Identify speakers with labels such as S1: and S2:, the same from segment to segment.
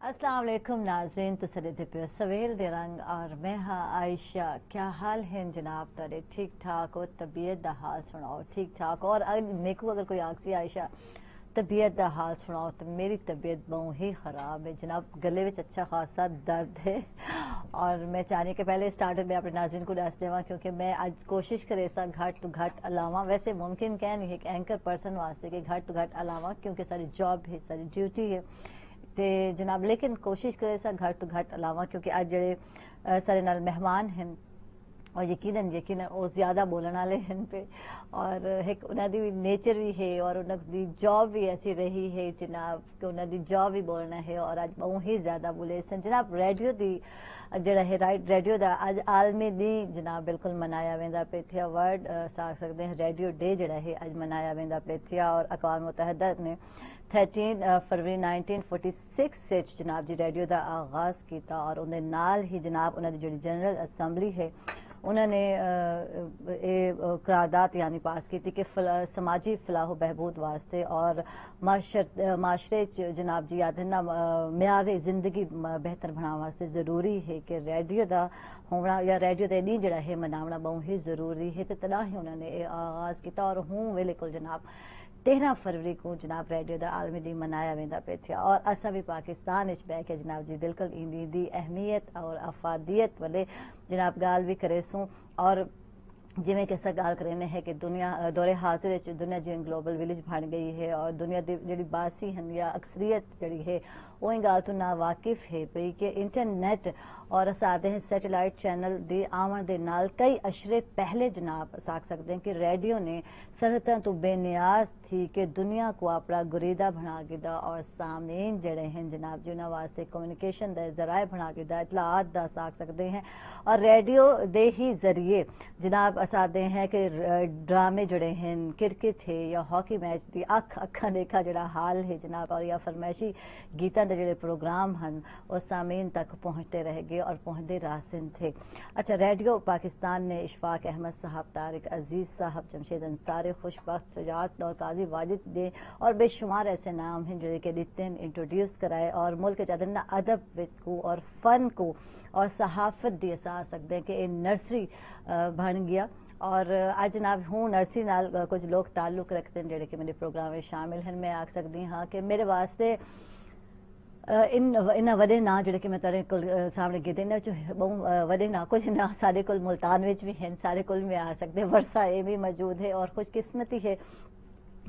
S1: अस्सलाम वालेकुम नाजरीन, तुसरे पे सवेल दे रंग और मैं हाँ आयशा। क्या हाल है जनाब तारे? ठीक ठाक हो? तबीयत दा हाल सुनाओ। ठीक ठाक। और मेरे को अगर कोई आखसी आयशा तबीयत दा हाल सुनाओ तो मेरी तबीयत बहुत ही ख़राब है जनाब। गले में अच्छा खासा दर्द है और मैं चाहनी कि पहले स्टार्ट में अपने नाज़रीन को दस देवा, क्योंकि मैं आज कोशिश करे सा घट तो घट अलावा, वैसे मुमकिन क्या नहीं है कि एंकर पर्सन वास्ते कि घट तो घट अलावा, क्योंकि सारी जॉब है, सारी ड्यूटी है ते जनाब, लेकिन कोशिश करे सा घट तो घट अलावा, क्योंकि अज जड़े सारे नाल मेहमान हैं और यकीनन यकीनन वो ज़्यादा बोलने वाले हैं पे, और एक उन्होंने भी नेचर भी है और उन्होंने जॉब भी ऐसी रही है जनाब कि उन्होंने जॉब भी बोलना है और अज बहुत ही ज़्यादा बोले सन जनाब। रेडियो की जड़ा है रेडियो का अज आलमी दी जनाब बिल्कुल मनाया वेंदा पे थिया। वर्ल्ड आख सकते हैं रेडियो डे जड़ा है अज मनाया वेंदा पे थिया और अक़वाम मुत्तहिदा ने 13 फरवरी 1946 से जनाब जी रेडियो का आगाज़ किया और उन्हें नाल ही जनाब उन्होंने जी जनरल असैम्बली है उन्होंने करारदात यानी पास की थी कि समाजी फलाह बहबूद वास्ते और माशरे जनाब जी आदि ना म्यार जिंदगी बेहतर बनाने वास्ते ज़रूरी है कि रेडियो का होना या रेडियो का डी जड़ा है मनावना बहुत ही ज़रूरी है। तो तदा ही उन्होंने आगाज़ किया और हूँ बिल्कुल जनाब 13 फरवरी को जनाब रेडियो का आलमी डी मनाया वेंदा पे थिया और असा भी पाकिस्तान बह के जनाब जी बिल्कुल इंदी दी अहमियत और अफादियत वाले जनाब गाल भी करे सूँ। और जिमें कि असा गाल करें है कि दुनिया दौरे हाजिर दुनिया जिमें ग्लोबल विलेज बन गई है और दुनिया की जी बासी हैं या अक्सरियत जी है वो गाल तो ना वाकिफ है पई कि इंटरनेट और असाते हैं सैटेलाइट चैनल दे आवन दे नाल कई अशरे पहले जनाब आख सकते हैं कि रेडियो ने सरहदां तो बेनियाज थी कि दुनिया को अपना गुरीदा बना गिदा और सामीन जड़े हैं जनाब जी उन्होंने वास्ते कम्युनिकेशन के जराए बना गिदा इतलात दा आख सकते हैं। और रेडियो दे ही जरिए जनाब असाते हैं कि ड्रामे जड़े हैं, क्रिकेट है या हॉकी मैच की अखा देखा जड़ा हाल है जनाब और या फरमाइशी गीता के जड़े प्रोग्राम हैं वो सामीन तक पहुँचते रह गए और पहुँचते रासिन थे। अच्छा, रेडियो पाकिस्तान ने इशफाक अहमद साहब, तारिक अजीज़ साहब, जमशेद अंसारी, खुशबख्त सजात और काजी वाजिद ने और बेशुमार ऐसे नाम हैं जो कि दिते इंट्रोड्यूस कराए और मुल्क चादर अदब को और फ़न को और सहाफ़त दी आ सकते हैं कि नर्सरी बन गया। और आज जनाब हूँ नर्सरी नाल कुछ लोग ताल्लुक रखते हैं जोड़े कि मेरे प्रोग्राम में शामिल हैं। मैं आख सकती हाँ कि मेरे वास्ते इन वे ना जोड़े कि मैं तेरे को सामने गिते इन्हों चो बहुत वे ना कुछ ना सारे को मुल्तान में भी हैं, सारे को में आ सकते वर्षा ये भी मौजूद है और खुशकिस्मती है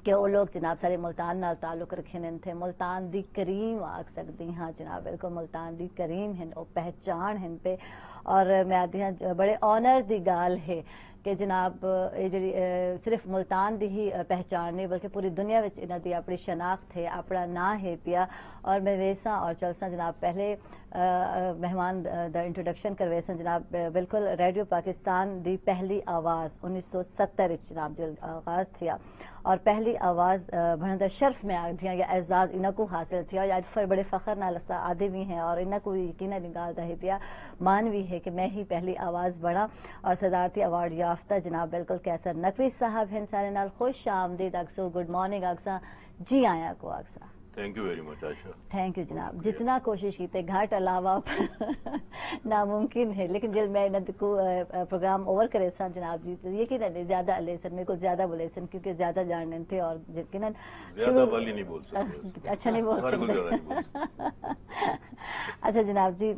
S1: कि वो लोग जनाब सारे मुल्तान नाल ताल्लुक रखे थे। मुल्तान दी करीम आख सकती हाँ जनाब बिल्कुल मुल्तान दी करीम हैं वो पहचान हैं पे। और मैं आदि हाँ बड़े ऑनर दी गाल है कि जनाब ये जी सिर्फ मुल्तान दी ही पहचान नहीं बल्कि पूरी दुनिया में इन्हों की अपनी शनाख्त है, अपना ना है पिया। और मैं वेसा और चलसा जनाब पहले मेहमान द इंट्रोडक्शन करवेसन जनाब बिल्कुल रेडियो पाकिस्तान दी पहली आवाज़ 1970 जनाब जो आगाज़ थिया और पहली आवाज़ बनदा शर्फ में आग दिया या एजाज़ इन्हों को हासिल थिया या फिर बड़े फ़ख्र नाल आदे भी हैं और इन्हों को यकीन निकाल रहे पिया मान भी है कि मैं ही पहली आवाज़ बना। और सदारती अवार्ड याफ्ता जनाब बिल्कुल कैसर नकवी साहब हैं सारे नाल खुश आमदीद अक्सो गुड मॉर्निंग अक्सा जी आया को Aqsa.
S2: Thank you very much Asha.
S1: Thank you जनाब। जितना कोशिश की थे घाट अलावा नामुमकिन है, लेकिन जब मैं इन्हें को प्रोग्राम ओवर करे सन जनाब जी तो यकीन नहीं ज़्यादा अले सन मेरे को ज़्यादा बोले सन क्योंकि ज़्यादा जानने थे और यकीनन
S2: ज़्यादा वाली नहीं बोल सकते।
S1: अच्छा नहीं बोल सकते। अच्छा जनाब जी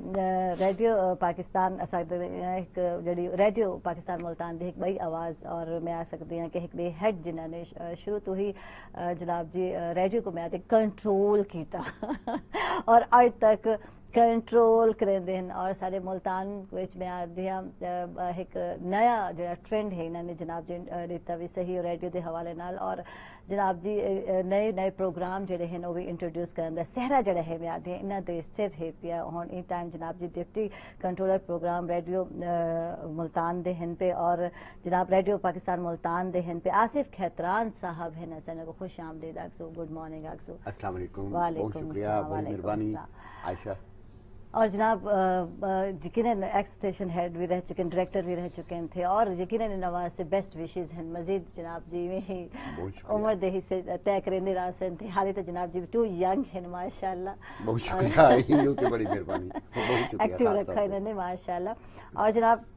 S1: रेडियो पाकिस्तान एक जड़ी रेडियो पाकिस्तान मुल्तान दी एक बड़ी आवाज़ और मैं आ सकती हाँ कि एक बे हेड जिन्होंने शुरू तो ही जनाब जी रेडियो को मैं आते कंट्रोल किया और आज तक कंट्रोल करेंदे हैं और सारे मुल्तान विच में आदिया एक नया जो ट्रेंड है इन्होंने जनाब जी दिता भी सही रेडियो के हवाले नाल और जनाब जी नए नए प्रोग्राम जोड़े हैं वो भी इंट्रोड्यूस करन सहरा जड़ा है मैं आदि इन्हों के सिर है पिया हुन इन टाइम जनाब जी deputy controller program radio Multan दे हैं पे और जनाब रेडियो पाकिस्तान मुल्तान दे हैं पे आसिफ खैतरान साहब हैं असन को खुश आमदीद अक्सो गुड मॉर्निंग अक्सो।
S3: अस्सलाम वालेकुम।
S1: वालेकुम
S3: शुक्रिया, बड़ी मेहरबानी आयशा।
S1: और जनाब यकीनन एक्स स्टेशन हेड भी रह चुके हैं, डायरेक्टर भी रह चुके थे और यकीनन इन वास्ते बेस्ट विशेज़ हैं मजीद जनाब जी में ही उम्र दे से तय करेंदे रासन थे हाली तो जनाब जी टू यंग हैं माशाल्लाह।
S3: बहुत शुक्रिया इन ते बड़ी मेहरबानी बहुत शुक्रिया
S1: एक्टिव रखा इन्होंने माशाल्लाह। और जनाब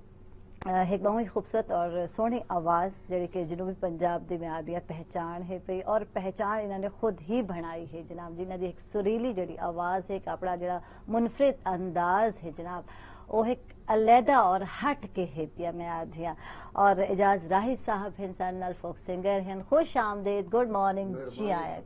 S1: एक बहुत ही खूबसूरत और सोहनी आवाज़ जी कि जनूबी पंजाब दी में आदि पहचान है पई और पहचान इन्होंने खुद ही बनाई है जनाब जी। इन्होंने एक सुरीली जी आवाज़ है अपना जरा मुनफरिद अंदाज है जनाब वो एक अलहदा और हट के है पिया मैं आदिया। और एजाज राही साहब हैं सन फोक सिंगर हैं, खुश आमदेद, गुड मॉर्निंग जी आया।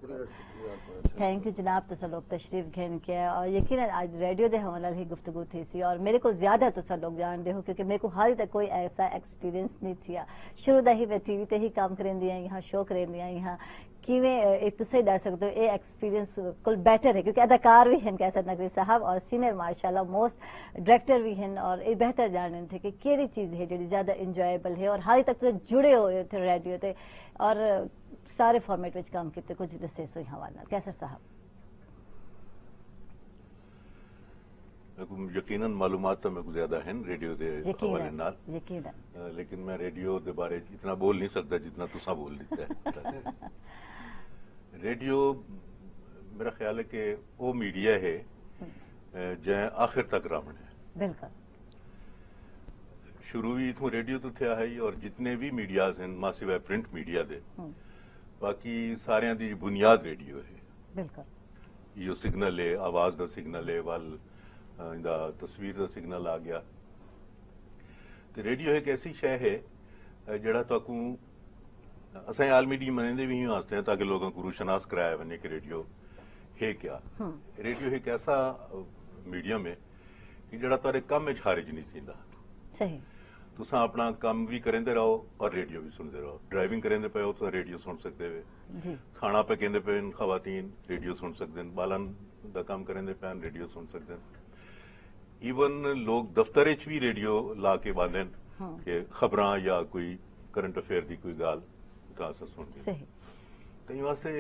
S1: थैंक यू जनाब तुसा लोग तशरीफ घेन किया और यकीनन आज रेडियो के हवाले ही गुफ्तगू थी सी और मेरे को ज्यादा तुसा लोग जानते हो क्योंकि मेरे को हाल तक कोई ऐसा एक्सपीरियंस नहीं थिया। शुरू दा ही मैं टीवी ते ही काम करेंदी हैं, यहाँ शो करेंदी हैं, यहाँ किवें एक तुसे दस सकते हो ये एक्सपीरियंस कुल बेटर है क्योंकि अदाकार भी हैं कैसर नकवी साहब और सीनियर माशाल्लाह मोस्ट डायरेक्टर भी हैं और ये बेहतर जानते थे कि केड़ी चीज़ है जी ज्यादा इंजॉयबल है और हाल तक तो जुड़े हुए थे रेडियो ते और सारे फॉर्मेट में काम किए कुछ दसे सो हवाला कैसर साहब।
S2: यकीनन मालूमात तो मेरे को ज्यादा हैं रेडियो के हवाले नाल
S1: यकीनन
S2: लेकिन मैं रेडियो के बारे इतना बोल नहीं सकता जितना तुसा बोल दिता है। रेडियो मेरा ख्याल है कि वो मीडिया है जै आखिर तक रावण है।
S1: बिल्कुल
S2: शुरू भी इथों रेडियो तो थे ही और जितने भी मीडियाज हैं मां सिवाय प्रिंट मीडिया दे बाकी सारियां दी बुनियाद रेडियो है।
S1: बिल्कुल
S2: यो सिग्नल है आवाज का सिग्नल है वाल इंदा तस्वीर का सिग्नल आ गया तो रेडियो एक ऐसी शय है जड़ा ताकू असें आलमी डी मनेंदे भी वास्ते हैं ताकि लोगों को रुशनास कराया वने कि रेडियो है क्या। रेडियो एक ऐसा मीडियम है कि जड़ा तारे कम में खारिज नहीं थींदा।
S1: सही
S2: तुसा अपना काम भी करेंदे रहो और रेडियो भी सुनते रहो। ड्राइविंग करेंदे पे हो तो रेडियो सुन सकते हो
S1: जी
S2: खाना पे कहते पे खवातीन रेडियो सुन सकते हैं बालन का काम करेंदे पे रेडियो सुन सकते हैं। ईवन लोग दफ्तर च भी रेडियो ला के बांधे कि खबरां या कोई करंट अफेयर की कोई गाल सुन
S1: सही
S2: तो इन वास्ते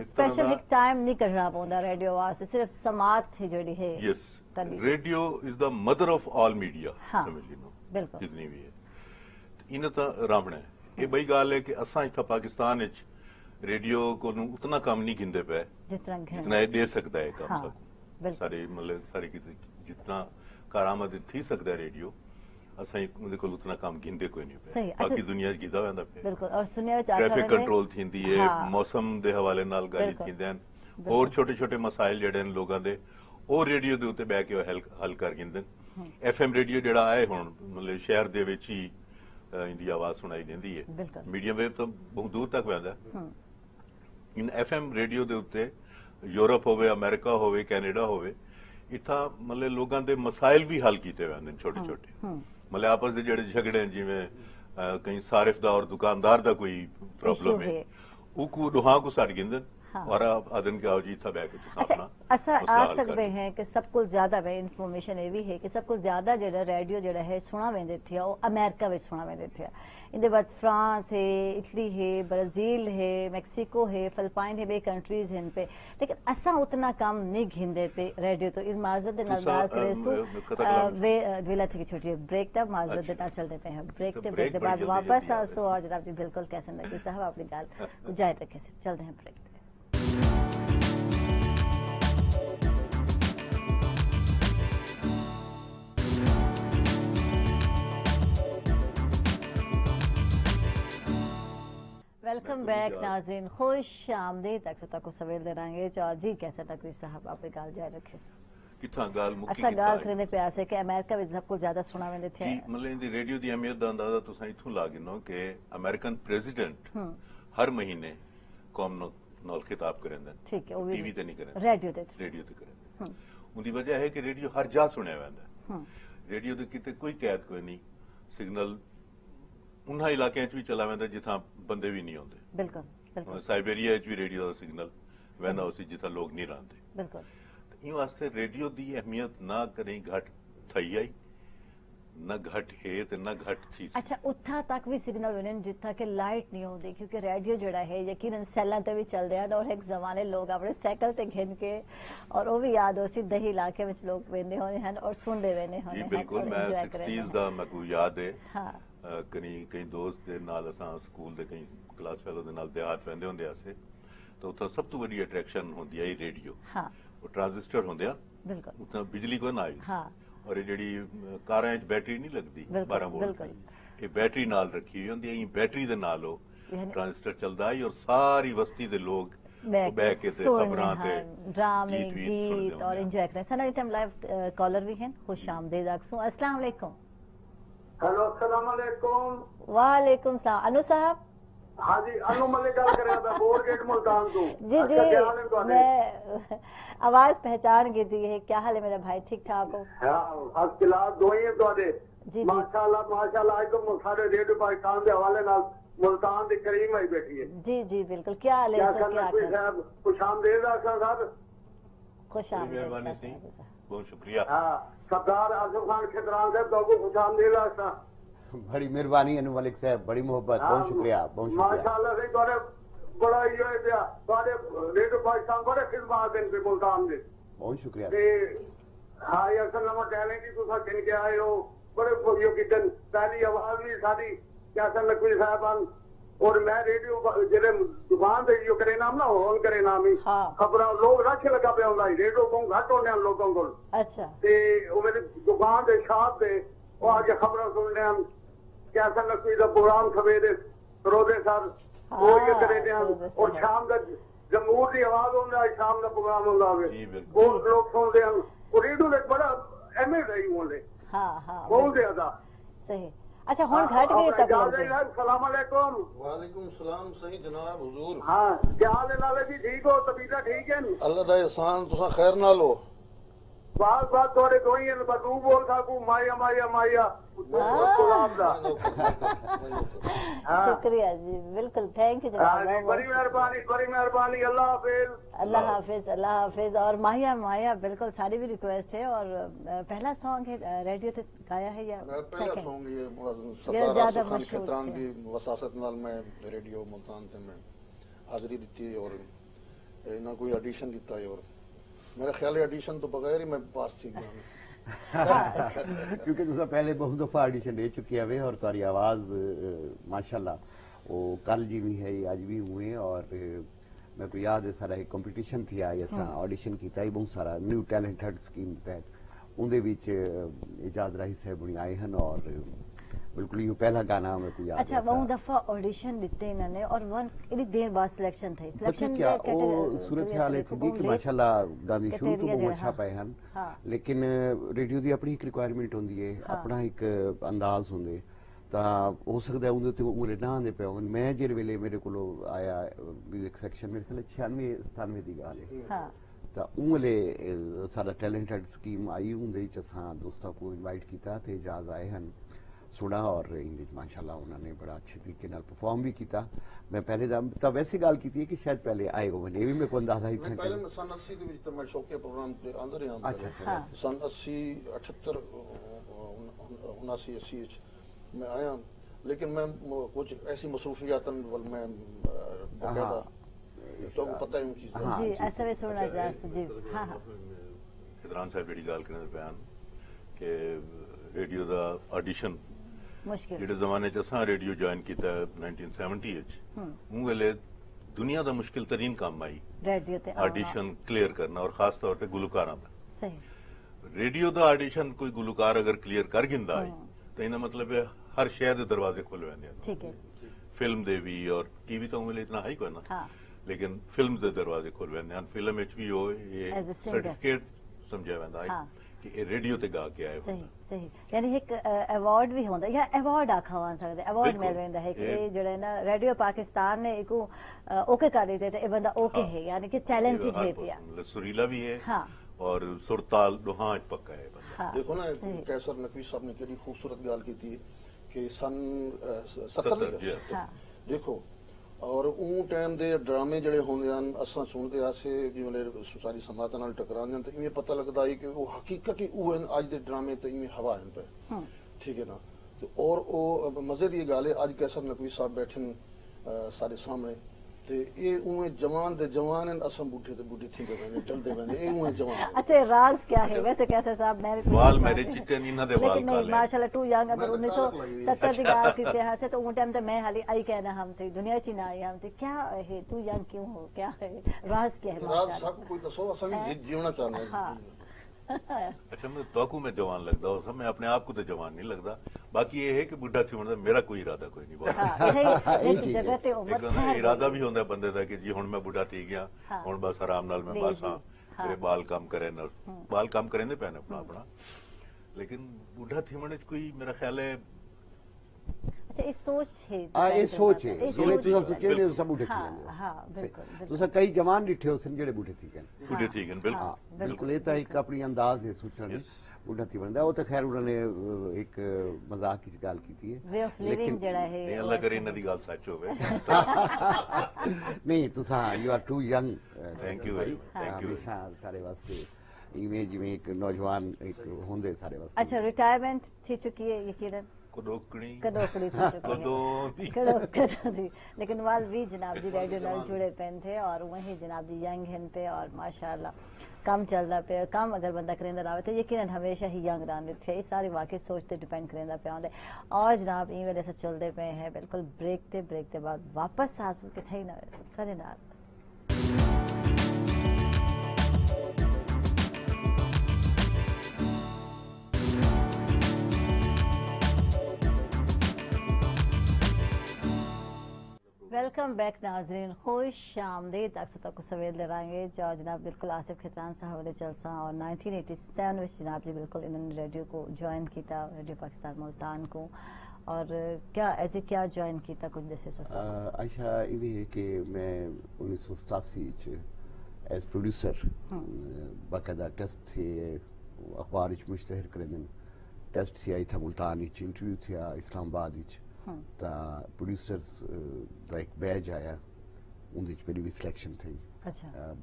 S1: स्पेशल एक टाइम नहीं करना पौंदा रेडियो वास्ते सिर्फ समात थी जड़ी है।
S2: Yes radio is the mother of all media समझ लो
S1: बिल्कुल
S2: जितनी भी है इन तो रावण है ये बई गाल है कि असा इतना पाकिस्तान रेडियो को उतना काम नहीं गिनते पे जितना ये दे सकता है काम हाँ, सारे मतलब सारे जितना कारामद थी सकता है रेडियो असां को उतना काम गिनते कोई नहीं पे बाकी दुनिया गिदा वेंदा पे बिल्कुल और सुनिया ट्रैफिक कंट्रोल थींदी है हाँ, मौसम दे हवाले नाल गाली थींदे हैं और छोटे छोटे मसाइल जड़े हैं लोगों दे ਉਹ ਰੇਡੀਓ ਦੇ ਉੱਤੇ ਬਹਿ ਕੇ ਹੱਲ ਕਰ ਗਿੰਦੇ FM ਰੇਡੀਓ ਜਿਹੜਾ ਆਏ ਹੁਣ ਮਤਲਬ ਸ਼ਹਿਰ ਦੇ ਵਿੱਚ ਹੀ ਇੰਦੀ ਆਵਾਜ਼ ਸੁਣਾਈ ਦਿੰਦੀ ਹੈ ਮੀਡੀਅਮ ਵੇਵ ਤਾਂ ਬਹੁਤ ਦੂਰ ਤੱਕ ਜਾਂਦਾ ਇਨ FM ਰੇਡੀਓ ਦੇ ਉੱਤੇ ਯੂਰਪ ਹੋਵੇ ਅਮਰੀਕਾ ਹੋਵੇ ਕੈਨੇਡਾ ਹੋਵੇ ਇੱਥਾ ਮਤਲਬ ਲੋਕਾਂ ਦੇ ਮਸਾਇਲ ਵੀ ਹੱਲ ਕੀਤੇ ਜਾਂਦੇ ਨੇ ਛੋਟੇ ਛੋਟੇ ਮਤਲਬ ਆਪਸ ਦੇ ਜਿਹੜੇ ਝਗੜੇ ਜਿਵੇਂ ਕਈ ਸਾਰਿਫ ਦਾ ਔਰ ਦੁਕਾਨਦਾਰ ਦਾ ਕੋਈ ਪ੍ਰੋਬਲਮ ਹੈ ਉਹ ਕੋ ਦੁਹਾਂ ਕੋ ਸੜ ਗਿੰਦੇ और आदन के आओ जी था बैक
S1: अच्छा ऐसा आ सकते हैं कि सब कुछ ज्यादा वे इन्फॉर्मेशन ये भी है कि सब कुछ ज्यादा जड़ा रेडियो जड़ा है सुना वेंदे थे वो अमेरिका में सुना वेंदे थे इंदे बाद फ्रांस है इटली है ब्राजील है मैक्सिको है फिलिपाइन है बे कंट्रीज हैं पे लेकिन ऐसा उतना काम नहीं घिंदे पे रेडियो तो इस माजरत दे नाल बात करे सो वे वेला थी छोटी ब्रेक तक माजरत दे नाल चलते पे हैं ब्रेक के बाद वापस सो आज आप जी बिल्कुल कैसे लगे साहब अपनी गाल जाहिर रखे से चलते हैं ब्रेक। वेलकम बैक नाज़रीन खुश आमदीद तक को सवेल दे रहेंगे और जी कैसे नकवी साहब आप गाल जाए रखे सो
S2: किथा गाल मुक्की
S1: असा गाल करने पे आसे कि अमेरिका में सब कुछ ज्यादा सुना वेंदे थे
S2: जी मतलब इंदी रेडियो दी अहमियत दा अंदाजा तुसा इथों ला गिनो कि अमेरिकन प्रेसिडेंट हर महीने कौम नाल खिताब करेंदे
S1: ठीक है
S2: टीवी ते नहीं करेंदे
S1: रेडियो ते
S2: करेंदे उनदी वजह है कि रेडियो हर जा सुनया वेंदा रेडियो दे किते कोई कैद कोई नहीं सिग्नल उन्हां इलाकियां च भी चला वेंदा जिथा बंदे भी नहीं होंदे बिल्कुल साइबेरिया च भी रेडियो दा सिग्नल वेंदा उसी जिथा लोग नहीं रहंदे बिल्कुल इन वास्ते रेडियो दी अहमियत ना करें घट थई आई ना घट है ते ना घट थी।
S1: अच्छा उत्था तक भी सिग्नल बने जिथा के लाइट नहीं होती क्योंकि रेडियो जड़ा है यकीनन सैलां ते भी चलदे हैं और एक जमाने लोग अपने साइकिल ते घिन के और वो भी याद हो सी दही इलाके विच लोग वेंदे होने हैं और सुनदे वेंदे होने हैं।
S2: जी बिल्कुल, मैं 60s दा मैं को याद है।
S1: हाँ
S2: कई दोस्त दे नाल असां स्कूल दे कई क्लास फेलो दे नाल देहात वेंदे होंदे आसे तो उत्था सब तो बड़ी अट्रैक्शन होंदी है रेडियो।
S1: हाँ
S2: वो ट्रांजिस्टर होंदे आ
S1: बिल्कुल
S2: उत्था बिजली को ना आई।
S1: हाँ
S2: और ये जड़ी कारां च बैटरी नहीं लगदी 12 वोल्ट दी, ये बैटरी नाल रखी हुई होंदी है। बैटरी दे नाल हो ट्रांजिस्टर चलदा है और सारी बस्ती दे लोग बैठ के खबरां ते
S1: ड्रामे गीत और एंजॉय करें। सना टाइम लाइव कॉलर भी हैं, खुश आमदीद आखसू। अस्सलाम वालेकुम।
S4: हेलो अस्सलाम वालेकुम।
S1: वालेकुम सलाम। अनु साहब।
S4: हाँ जी अनु मलिक गल कर रहा बोर्ड गेट मुल्तान तो।
S1: जी जी मैं आवाज पहचान गई थी है। क्या हाल है मेरा भाई, ठीक ठाक हो?
S4: हां फर्स्ट क्लास दो ही तोड़े
S1: जी
S4: माशाल्लाह आज तो सारे रेडियो पाकिस्तान के हवाले नाल मुल्तान दी करीम आई बैठी है।
S1: जी जी बिल्कुल। क्या हाल है? सो क्या
S4: साहब खुश आमदीद आखा साहब।
S1: खुश आमदीद,
S2: मेहरबानी सी, बहुत शुक्रिया।
S4: हां सरदार आजम खान खिदरान साहब को खुश आमदीद आखा।
S3: बड़ी मेहरबानी अनु मलिक साहब, बड़ी मोहब्बत, बहुत शुक्रिया बहुत शुक्रिया।
S4: माशाल्लाह से तोरे बड़ा ये दिया तोरे रेडियो पाकिस्तान बड़े खिदमत देन पे मुल्तान दे,
S3: बहुत शुक्रिया।
S4: ते हां ये असल नवा टैलेंट ही तुसा किन के आए हो बड़े यो कितन पहली आवाज भी साडी कैसन नकवी साहबान और मैं रेडियो जेरे दुकान पे यो करे नाम ना ऑन करे नाम ही खबरां लोग रश लगा पे होंदा रेडियो को घट होने लोगों को।
S1: अच्छा
S4: ते ओ मेरी दुकान दे शाप पे ओ आज खबरां सुनने हम कैसा नकवी दा प्रोग्राम सवेरे रोजे सर वो ये करे थे हम और शाम का जमहूर की आवाज होंदा है शाम का प्रोग्राम होंदा है वो लोग सुनते हैं और रेडियो एक बड़ा अहमियत है बोले।
S1: हां हां
S4: बहुत ज्यादा
S1: सही। अच्छा हुन घट गए तक।
S4: सलाम अलैकुम।
S5: वालेकुम सलाम। सही जनाब हुजूर।
S4: हां क्या हाल है लाले जी, ठीक हो? तबीयत ठीक है?
S5: अल्लाह दा एहसान तुसा खैर नाल हो?
S4: बात बात थोड़े दो ही है बस तू बोल साकू माया माया माया सलाम दा।
S1: शुक्रिया जी, बिल्कुल थैंक यू जनाब,
S4: बड़ी मेहरबानी। अल्लाह हाफिज।
S1: अल्लाह हाफिज अल्लाह हाफिज। और माया माया बिल्कुल सारी भी रिक्वेस्ट है। और पहला सॉन्ग है रेडियो पे गाया है या
S5: पहला सॉन्ग ये सरदार आसिफ खान खिदरान की वसासत नाल मैं रेडियो मुल्तान ते मैं हाजिरी दी और ना कोई ऑडिशन दिता है और मेरा ख्याल है ऑडिशन तो बगैर ही मैं पास थी गया
S3: क्योंकि तुसा पहले बहुत दफा ऑडिशन दे चुकी है और तुम्हारी आवाज माशाल्लाह वो कल जी भी है आज भी हुए। और मेरे को याद है सारा एक कंपटीशन थी आई असा ऑडिशन किया ही बहुत सारा न्यू टैलेंट हट स्कीम तहत उनदे विच इजाज राही साहब आए हैं और बिल्कुल ये पहला गाना मेरे को याद है।
S1: अच्छा बहुत दफा ऑडिशन दिते इन्होंने और वन इतनी देर बाद सिलेक्शन थी। सिलेक्शन
S3: क्या वो सूरत हाल थी कि माशाल्लाह गाने शुरू तो बहुत अच्छा पाए हैं लेकिन रेडियो की अपनी एक रिक्वायरमेंट होंदी है अपना एक अंदाज होंदे तां हो सकता है उंदे ते उंगले ना आंदे पे मैं जिस वेले मेरे को आया म्यूजिक सेक्शन मेरे ख्याल 96-97 की गल है तां उंगले सारा टैलेंटेड स्कीम आई उंदे च असां दोस्तां को इनवाइट किया ते इजाज आए हैं सुना और इंग्लिश माशाल्लाह उन्होंने बड़ा अच्छे तरीके नाल परफॉर्म भी किया। मैं पहले तब वैसी गल की थी कि शायद पहले आए हो ये भी मेरे को अंदाजा ही था।
S5: पहले सन 80 के विच मैं शौकिया प्रोग्राम ते आंदे रहा अच्छा सन 80 78 79 80 मैं आया लेकिन मैं कुछ ऐसी मसरूफियातन मैं बकायदा तो पता है चीज
S1: जी ऐसा भी सुनना जा जी। हां हां
S2: खिदरान साहब बड़ी गल करने बयान के रेडियो दा ऑडिशन
S1: मुश्किल
S2: जेडे जमाने च असां रेडियो ज्वाइन किया 1970 उन वेले दुनिया दा मुश्किल तरीन काम आई
S1: रेडियो ते
S2: ऑडिशन क्लियर करना और खास तौर पे गुलकारां दा।
S1: सही
S2: रेडियो दा ऑडिशन कोई गुलकार अगर क्लियर कर गिंदा है तो इना मतलब है हर शहर दे दरवाजे खुल वेंदे हैं।
S1: ठीक है
S2: फिल्म दे भी और टीवी तो उन इतना है कोई ना लेकिन फिल्म दे दरवाजे खुल वेंदे हैं। फिल्म विच भी हो ये सर्टिफिकेट समझा वेंदा है कि रेडियो ते गा के आए।
S1: सही सही यानी एक अवार्ड भी होंदा या अवार्ड आखा वा सकदे अवार्ड मिल वेंदा है कि जेड़ा ना रेडियो पाकिस्तान ने इको ओके कर दी ते ए बंदा ओके है यानी कि चैलेंज है पिया
S2: सुरीला भी है और सुरताल दोहां पक्का है बंदा।
S5: देखो ना कैसर नकवी साहब ने केडी खूबसूरत गल की थी कि सन 70 देखो और ऊ टाइम दे ड्रामे जड़े होंदे हन असां सुनदे आसे जिवें सारी समातां नाल टकरांदे हन ते इवें पता लगदा है कि वो हकीकत ही ऊ हन अज दे ड्रामे ते इवें हवा हन पे ठीक है ना। तो और वो मजे की गल है अज कैसर नकवी साहब बैठे सारे सामने ते ये उਵੇਂ जवान दे जवान हैं असम बूढ़े ते बूढ़े थी के बने चलते बने ये उਵੇਂ जवान।
S1: अच्छा राज क्या है वैसे कैसे साहब मैं भी
S2: बाल मेरे चिट्टे नहीं ना दे बाल
S1: लेकिन नहीं माशाल्लाह टू यंग अगर 1970 की गल कीते हैं से तो उन टाइम ते मैं हाली आई कहना हम थे दुनिया च ना आई हम थे क्या है तू यंग क्यों हो क्या है राज क्या है
S5: राज सब कोई दसो असम जीवना चाहते हैं।
S1: हाँ
S2: अच्छा मैं तो मैं जवान लगता हूँ सब मैं अपने आप को तो जवान नहीं लगता बाकी ये है कि बुढ़ा थी मतलब मेरा कोई इरादा कोई नहीं
S1: एक जगह ते उम्र
S2: इरादा भी होता है बंदे का कि जी हुण मैं बुढ़ा थी गया हुण बस आराम नाल मैं बस हाँ मेरे बाल कम करे न बाल कम करेंदे पैन अपना अपना लेकिन बुढ़ा थी मने कोई मेरा ख्याल है
S1: अच्छा ये सोच है
S3: ये सोच है जिले तुसा सोचे ने सब बूढ़े थी गए
S1: हां बिल्कुल
S3: तुसा कई जवान डिठे हो सन जेड़े बूढ़े थी गए
S2: बूढ़े थी गए बिल्कुल
S3: बिल्कुल ये तो एक अपनी अंदाज है सोचने बूढ़ा थी बनदा वो तो खैर उन्होंने एक मजाक की गल की है
S1: लेकिन जड़ा है
S2: अल्लाह करे इन्हां दी गल सच होवे
S3: नहीं तुसा you are too young
S2: thank you भाई थैंक यू
S3: हमेशा सारे वास्ते इमेज में एक नौजवान एक होंदे सारे वास्ते।
S1: अच्छा रिटायरमेंट थी चुकी है यकीनन
S2: कदोकड़ी
S1: थी चुकी है लेकिन वाल भी जनाब जी रेडियो नाल जुड़े पेन थे और वही जनाब जी यंग हैं पे और माशाल्लाह काम चलता पे काम अगर बंदा करेंदा रहे तो यकीनन हमेशा ही यंग रहंदे थे सारी वाकई सोचते डिपेंड करेंदा पे आंदे और जनाब ई वेले से चलते पे हैं बिल्कुल ब्रेक ते बाद वापस आसू के थे ना सरे ना वेलकम बैक नाजरीन खुश आमदीद अक्सर तक सवेल दरांगे जो जनाब बिल्कुल आसिफ खितान साहब वाले जलसा और 1987 में जनाब जी बिल्कुल इन्होंने रेडियो को ज्वाइन किया रेडियो पाकिस्तान मुल्तान को और क्या ऐसे क्या ज्वाइन किया कुछ जैसे
S3: अच्छा ये है कि मैं 1987 एज प्रोड्यूसर बाकायदा टेस्ट थे अखबार मुश्तहर करें टेस्ट थी आई था मुल्तान इंटरव्यू थे इस्लामाबाद ता प्रोड्यूसर्स का एक बैच आया उनके मेरी भी सिलेक्शन थी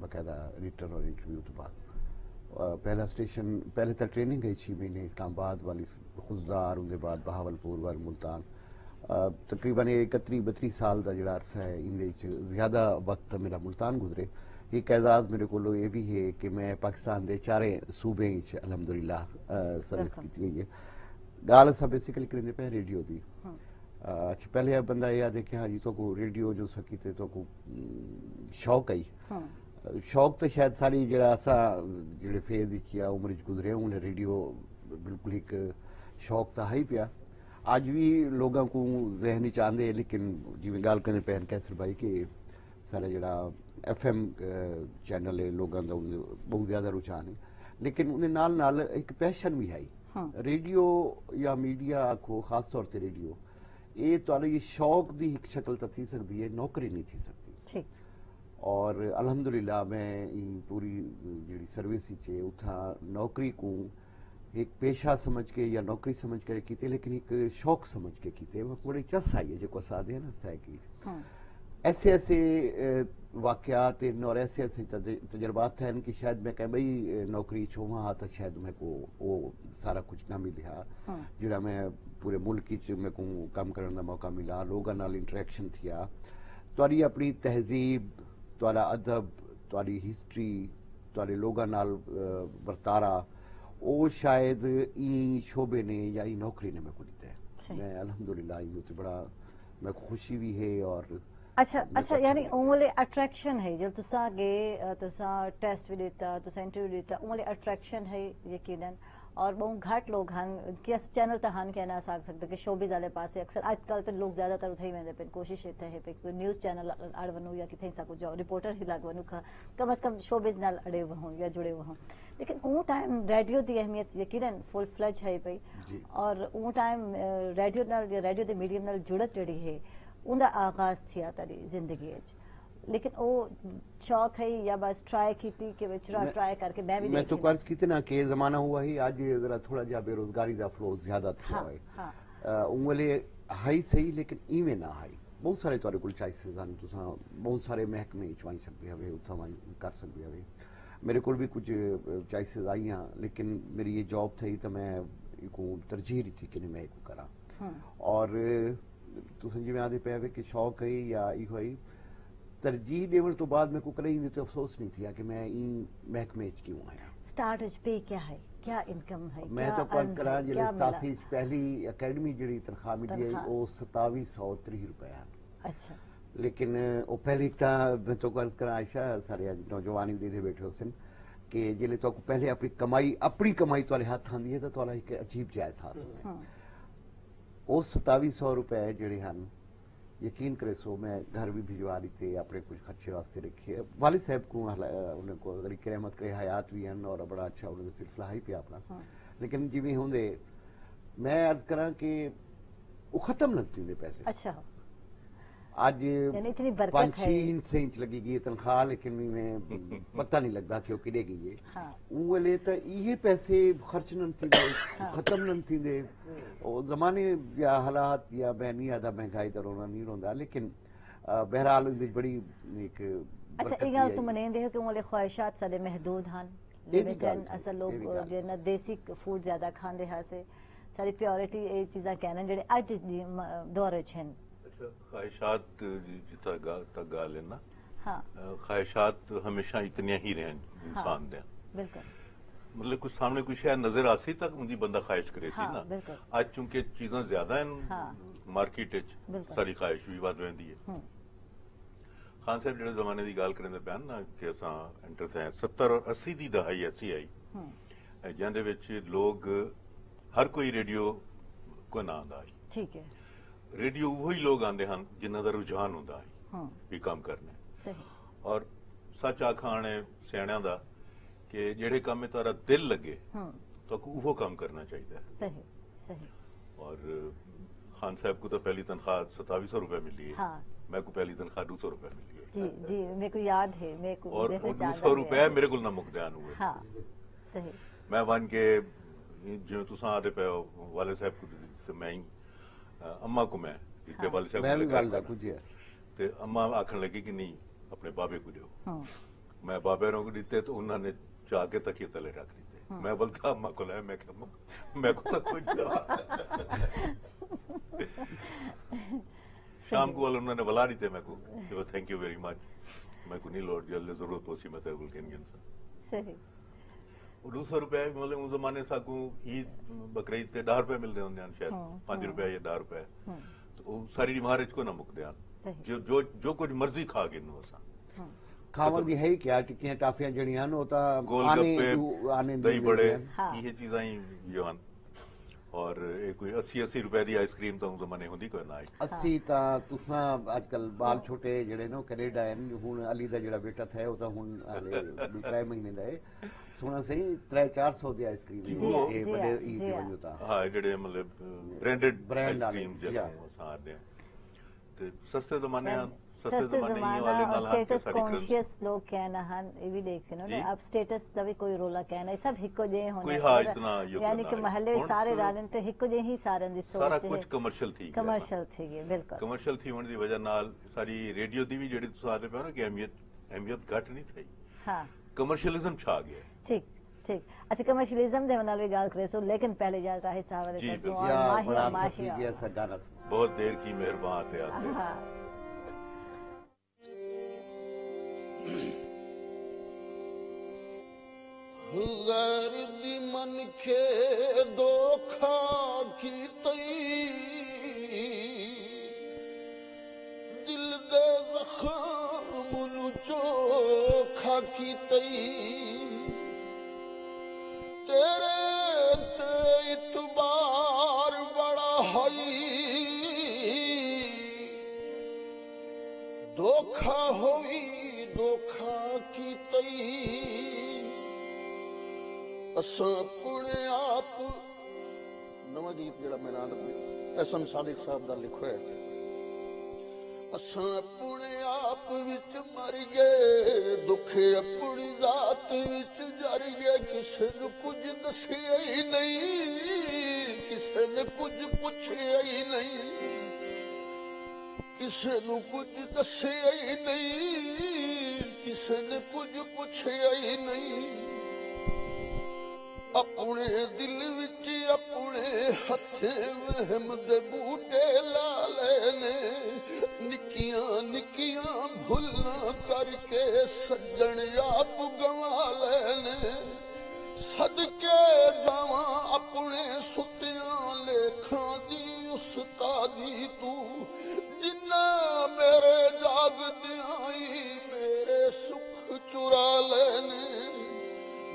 S3: बाकायदा रिटर्न और इंटरव्यू तो बाद पहला स्टेशन पहले तो ट्रेनिंग गई 6 महीने इस्लामाबाद वाली खुजदार उनके बाद बहावलपुर वाल मुल्तान तकरीबन 31-32 साल का जोड़ा अरसा है इन ज्यादा वक्त मेरा मुल्तान गुजरे एक एजाज मेरे को ये भी है कि मैं पाकिस्तान के 4 सूबे अलहमदुलिल्लाह सर्विस की गई है गाल अस बेसिकली करेंगे पे रेडियो की अच्छा पहले बंदा यह देखे हाँ जी तो को रेडियो जो सकी थे तो को शौक आई शौक तो शायद सारी जरा असा जेड़े फेज किया उम्र गुजरे उन्हें रेडियो बिल्कुल एक शौक तो है ही पिया अज भी लोगों को जहनी चाहते लेकिन जिवें गल करें पैन कैसर भाई कि सारा जरा FM चैनल है लोगों का बहुत ज्यादा रुझान है लेकिन उन्हें नाल एक पैशन भी है रेडियो या मीडिया आखो खास तौर पर रेडियो ये तो ये शौक की एक शक्ल तो थी सकती है नौकरी नहीं थी सकती और अल्हम्दुलिल्लाह मैं पूरी जी सर्विस है उथा नौकरी को एक पेशा समझ के या नौकरी समझ कर की लेकिन एक शौक समझ के की बड़ी चस आई है जो सादे ना सह की ऐसे ऐसे वाकयात और ऐसे ऐसे तजर्बात हैं कि शायद मैं कह भाई नौकरी छोवा हाँ तो शायद मेरे को वो सारा कुछ ना मिले जोड़ा मैं पूरे मुल्क मेरे को काम करने का मौका मिला लोगों नाल इंटरेक्शन थिया तुहारी अपनी तहजीब तुहारा अदब तुहारी हिस्ट्री तुहारे लोगों नाल वर्तारा वो शायद ई शोबे ने या ई नौकरी ने मेरे को दिता है मैं अल्हम्दुलिल्लाह तो बड़ा मेरे को खुशी भी है और
S1: अच्छा यानी उमले अट्रैक्शन है जब तुसा गए तुसा टेस्ट भी देता तुसा इंटरव्यू देता उमले अट्रैक्शन है यकीनन और बहुत घट लोग हन किस चैनल तो हन कहना सकते कि शोबिज वाले पास अक्सर आजकल तो लोग ज्यादातर उठे वेंदे पे कोशिश इतना है पे कोई न्यूज़ चैनल अड़ वनू या किथे सकूं जो रिपोर्टर ही लग वनू कम अज कम शोबिज नाल अड़े वहों या जुड़े वहों लेकिन वो टाइम रेडियो की अहमियत यकीनन फुल फ्लज है पई और वो टाइम रेडियो नाल या रेडियो के मीडियम नाल जुड़त जड़ी है उनका आगाज थिया तारी जिंदगी लेकिन वो शौक है या बस ट्राई की कि ट्राई करके मैं
S3: तो कर्ज की ना कि जमाना हुआ ही आज जरा थोड़ा जा बेरोजगारी का फ्लो ज्यादा था है उंगले हाई सही लेकिन इवें ना हाई बहुत सारे तुहारे कोल चॉइसेस हैं तुसा बहुत सारे महकमे चुआई सकते हवे उत्था कर सकते हवे मेरे को भी कुछ चॉइसेस आई हैं लेकिन मेरी ये जॉब थी तो मैं इको तरजीह दी कि मैं इको करा और तुम जिवें आदे पे कि शौक है या इहो ही तरजीह देवण तो बाद मैं को करें तो अफसोस नहीं थिया कि मैं ई महकमे च क्यों आया।
S1: स्टार्ट पे क्या है, क्या इनकम है,
S3: मैं तो कल करा जिले 87 पहली एकेडमी जड़ी तनख्वाह मिली है वो 2730 रुपए है।
S1: अच्छा
S3: लेकिन वो पहली मैं तो अर्ज करा आयशा सारे नौजवान भी दे बैठे सन कि जिले तो पहले अपनी कमाई तुहाडे हथ आंदी है तो तुहाडा एक अजीब जिहा एहसास होंदा है। वो 2700 रुपए जिहड़े हन यकीन करे सो मैं घर भी भिजवा दिते अपने कुछ खर्चे वास्ते रखे वालिद साहब को उन्हें को अगर रहमत करे हयात भी हैं और बड़ा अच्छा उन्होंने सिलसिला ही पे अपना लेकिन जिवें होंदे मैं अर्ज करा कि वो खत्म न थींदे पैसे।
S1: अच्छा
S3: आज 5-6 इंच लगेगी तनख्वाह लेकिन में पता नहीं लगता कि वो किडे गई है। हाँ। उले तो ये पैसे खर्च न थींदे खत्म न थींदे और जमाने या हालात या बहनी आधा महंगाई दा रोना नहीं रोंदा लेकिन बहरहाल बड़ी एक
S1: अच्छा ये गल तुम मनेंदे हो कि उले ख्वाहिशात साडे महदूद हन लिमिटेड असल लोग जे देसी फूड ज्यादा खांदे हासे सारी प्योरिटी ये चीज़ां कहना जेडे आज दौर च हन।
S2: ख्वाहिशात तक गाल है ना। हाँ। ख्वाहिशात हमेशा इतनी ही रहन इंसान दे। बिल्कुल मतलब कुछ सामने कुछ शय नजर आसी तक मुझे बंदा ख्वाहिश करे सी ना। आज चूंकि चीज़ां ज्यादा हैं मार्केट च सारी ख्वाहिश भी वध रही है। खान साहब जेडे जमाने की गाल करें बयान ना कि असां एंटर थे 70 और 80 की दहाई ऐसी आई जिंदे विच लोग हर कोई रेडियो को ना आंदा आई। ठीक है रेडियो वही लोग आंदे हैं जिन्हों का रुझान होंदा है भी काम करने और सच आखाने सियाणियां दा कि जेड़े काम में तारा दिल लगे तो वो काम करना चाहिए। सही सही। और खान साहब को तो पहली तनख्वाह 2700 रुपए मिली है। हाँ। मैं को पहली तनख्वाह 200 रुपए मिली है। जी जी मेरे को याद है मेरे को और 200 रुपए मेरे को ना मुकदान हुए। हाँ सही। मैं वन के जो तुसा आदे पे वाले साहब को मैं अम्मा को मैं इतने वाले साहब ते अम्मा आखन लगी कि नहीं अपने बाबे को दो। मैं बाबे को दिते तो उन्होंने जाके तकिए तले रख दीते। मैं बोलता अम्मा को लाया मैं मैं को तो कुछ शाम को वाले उन्होंने बुला दी थे मैं को थैंक यू वेरी मच मैं को नहीं लौट जल्द जरूरत होसी मैं तेरे को सही 200 रुपए मतलब उस जमाने साकू ईद बकरीद ते 10 रुपए मिलते होंगे शायद 5 रुपए या 10 रुपए तो सारी महाराज को ना मुकदे जो जो जो कुछ मर्जी खा गए नो असा
S3: खावन दी है क्या टिक्कियां टाफियां जड़ियां नो ता
S2: आने दही बड़े ये चीज़ां ही जवान और कोई 80 रुपए दी आइसक्रीम तो उस जमाने होंदी कोई ना
S3: 80 ता तुसा आजकल बाल छोटे जड़े नो कनेडा है हुन अली दा जड़ा बेटा था वो तो हुन 2-3 महीने दा है सोना सही 300-400 दी आइसक्रीम ये बड़े ई ते वजो ता
S2: हां जेडे मतलब ब्रांड आइसक्रीम जो सादे ते सस्ते जमाने सस्ते जमाने
S1: स्टेटस कॉन्शियस लोग कहना हन ये भी देखे नो अब स्टेटस दा भी कोई रोला कहना सब हिको जे होने यानी कि महल्ले सारे राजन ते हिको जे ही सारे दी सोच
S2: सारा कुछ कमर्शियल थी
S1: बिल्कुल
S2: कमर्शियल थी होने दी वजह नाल सारी रेडियो दी भी जेडी तुस आदे पे ना कि अहमियत घट नहीं थई। हां कमर्शियलिज्म छा गया। ठीक ठीक अच्छा कमर्शियलिज्म दे नाल भी गाल करे सो लेकिन पहले जा रहा है सावरे से माहिया बहुत देर की मेहरबान थे आते
S5: गैर दी मन के धोखा की तई दिल दे जख्म नु चोखा की तई तेरे ते इतबार बड़ा हई धोखा होई धोखा की तई असा अपने आप नवा गीत जड़ा मैं नाम एसएम सादिक साहब का लिखो है असा अपने आप विच मर गए दुखे अपनी जात विच जर गए किसे ने कुछ दसिया ही नहीं किसे ने कुछ पूछिया ही नहीं किसे ने कुछ दसिया ही नहीं किसे ने कुछ पूछिया ही नहीं अपने दिल विच अपने हथे वहम दे बूटे ला लेने निकियां निकियां भुल्ला करके सज्जन आप गवा लेने सदके जावा अपने सुतियां लेखा दी उस्तादी तू जिन्ना मेरे जागदियाई मेरे सुख चुरा लेने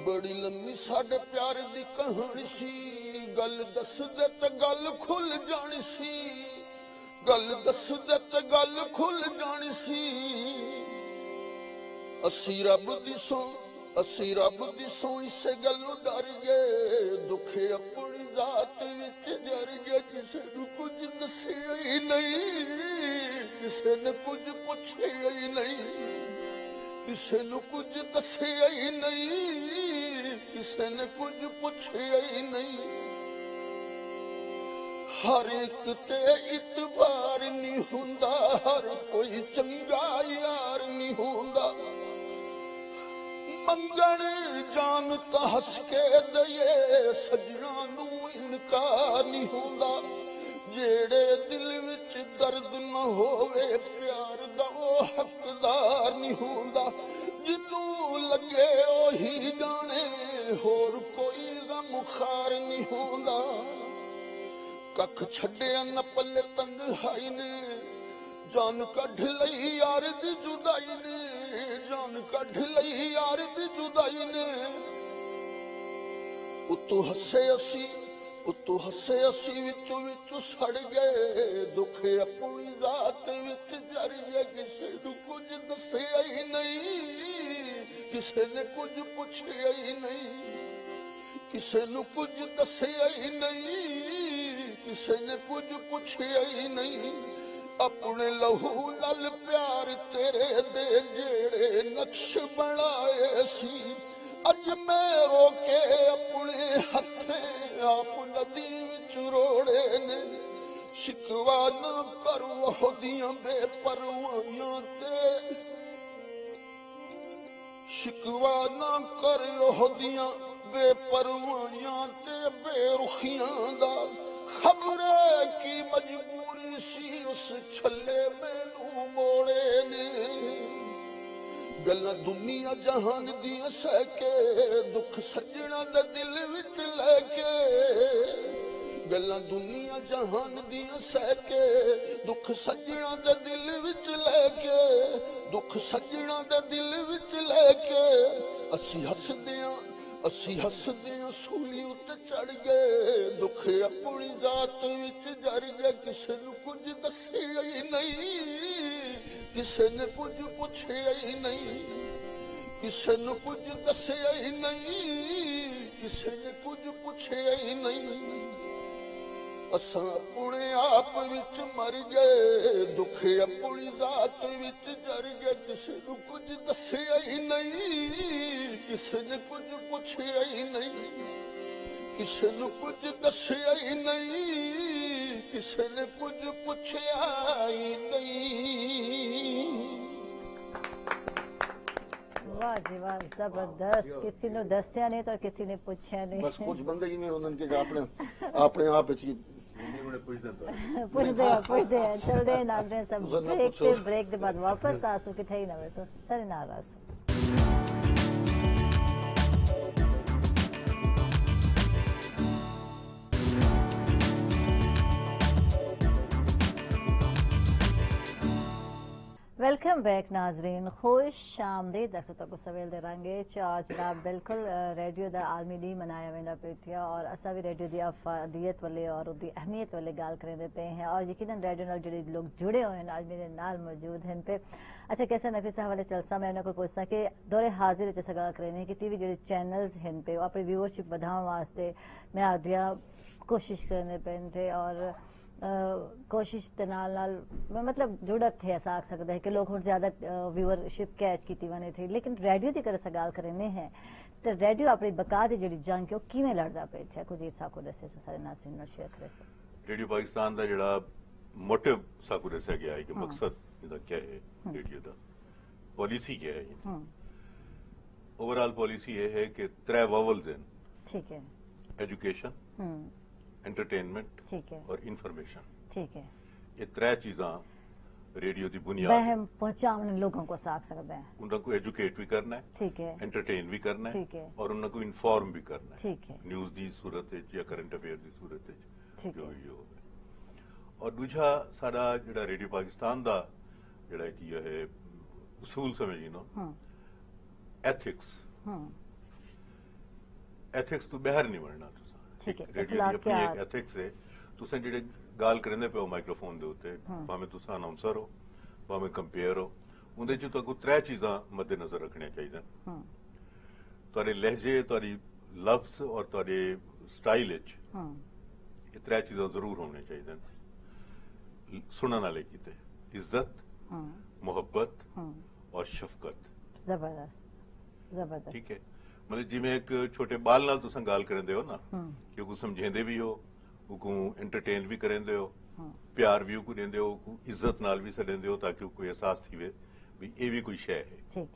S5: बड़ी लम्मी साडे प्यार दी कहानी सी गल दस दे ते गल खुल जानी सी गल दस दे ते गल खुल जानी सी असी रब दी सौ इसे गलों डर गए दुखे अपनी जात विच जर गए किसे नू कुछ दसिया ही नहीं किसे ने कुछ पुछया ही नहीं किसे नू कुछ दसिया ही नहीं किसे ने कुछ पुछया ही नहीं हर एक ते इतबार नहीं हुंदा हर कोई चंगा यार नहीं हुंदा मंगण जान ता हस के दये सजना नू इनकार नहीं हुंदा जेड़े दिल विच दर्द न होवे प्यार दा ओ हकदार नहीं हुंदा जिन्नू लगे ओही जाने होर कोई गम खार नहीं हुंदा कख छड्डिया न पल्ले तन्हाई ने जान कढ लई यार दी जुदाई ने जान कढ लई यार दी जुदाई ने उतों हसे असी विचों विचों सड़ गए दुखे अपनी जात विच जर गए किसे नू कुछ दसिया ही नहीं किसे ने कुछ पुछया ही नहीं किसे नू कुछ दसिया ही नहीं किसे ने कुछ पुछया ही नहीं अपने लहू लल प्यार तेरे दे जेड़े नक्श बनाए सी अज मैं रोके अपने हथे आप नदी विच रोड़े ने शिकवा न करो ओदियां बेपरवाहियां ते शिकवा न करो ओदियां बेपरवाहियां ते बेरुखियां दा खबरे की मजबूरी सी उस छले मैनू मोड़े ने गल्लां दुनिया जहान दियां सह के दुख सजना दे दिल विच लेके गल्लां दुनिया जहान दियां सह के दुख सजना दे दिल विच लेके दुख सजना दे दिल विच लेके असी हसदियां सूली उत्ते चढ़ गए दुख अपनी जात विच जर गए किसे नू कुछ दसिया ही नहीं किसे ने कुछ पुछया ही नहीं किसे नू कुछ दसिया ही नहीं किसे ने कुछ पुछया ही नहीं असां अपने आप विच मर गए दुख अपनी जात विच जर गए किसे नू कुछ दसिया ही नहीं किसे ने कुछ पुछया ही नहीं किसे नू कुछ दसिया ही नहीं किसे ने कुछ पुछया ही नहीं
S1: वाह जी वाह जबरदस्त किसी ने दसिया नहीं तो किसी ने पूछया नहीं
S5: बस कुछ बंदे ही नहीं उन्होंने के अपने आप
S1: पुछदे चलदे नागरे सब ब्रेक के बाद वापस आसू कि थई ना वैसो सरे नाराज वेलकम बैक नाजरीन खुश आमदीद दर्शकों को सवेल दे रंगे जनाब बिल्कुल रेडियो दा आलमी डी मनाया वेंदा पे थिया और असा भी रेडियो दी अफादियत वाले और उदी अहमियत वाले गाल करेंदे पे हैं और यकीनन रेडियो नाल जुड़े लोग जुड़े हुए हैं आज मेरे नाल मौजूद हैं पे अच्छा कैसे नफीसा हवाले चलसा मैं उन्हें पूछसा कि दौरे हाजिर जैसा गाल करें कि टीवी जेडे चैनल्स हैं पे अपनी व्यूअरशिप बढ़ाने वास्ते मैं आदिया कोशिश करने पे थे और कोशिश के नाल मतलब जुड़त थे ऐसा आख सकता है कि लोग हुण ज्यादा व्यूअरशिप कैच की वने थे लेकिन रेडियो की तरह से गाल करने हैं तो रेडियो अपनी बका दी जी जंग के किवें लड़दा पे थे कुछ साको दसे सारे नाज़रीन नाल शेयर करे
S2: रेडियो पाकिस्तान का जिहड़ा मोटिव साको दस्या गया है कि मकसद इहदा क्या है रेडियो का पॉलिसी क्या है ओवरऑल पॉलिसी ये है कि 3 वॉवल्स हैं ठीक है एजुकेशन एंटरटेनमेंट
S1: ठीक है
S2: और इंफॉर्मेशन।
S1: ठीक है,
S2: ये त्रै चीज़ां रेडियो की बुनियाद
S1: वहम पहुंचाने लोगों को साख सकते हैं।
S2: उनको एजुकेट भी करना है,
S1: ठीक है,
S2: एंटरटेन भी करना है,
S1: ठीक है,
S2: और उनको इन्फॉर्म भी करना है,
S1: ठीक है,
S2: न्यूज़ की सूरत या करंट अफेयर की सूरत
S1: ठीक
S2: जो
S1: है।
S2: भी हो। और दूजा सारा जिहड़ा रेडियो पाकिस्तान दा जिहड़ा कि है उसूल समझी नो एथिक्स, एथिक्स तो बाहर नहीं बनना तुसां।
S1: ठीक है,
S2: रेडियो की अपनी एक एथिक्स है। तुसां जिहड़े गल करेंदे पे हो माइक्रोफोन दे उत्ते, भावें तुसां अनाउंसर हो भावें कंपेयर हो, उंदे च तुहानू त्रै चीज़ां मद्देनजर रखनियां चाहिए। तुहाडे लहजे, तुहाडी लफ्ज और तुहाडे स्टाइल च ये त्रै चीज़ां जरूर होनी चाहिए। सुनने वाले कीते इज्जत, मोहब्बत और शफकत।
S1: जबरदस्त जबरदस्त।
S2: ठीक है, मतलब जिवें एक छोटे बाल नाल तुसां गल करेंदे हो ना, कि उनको समझेंदे भी हो, उनको एंटरटेन भी करेंदे हो, प्यार भी उनको देंदे हो, इज्जत नाल भी सडेंदे हो, ताकि कोई एहसास थीवे भी ये भी कोई शय है।
S1: ठीक,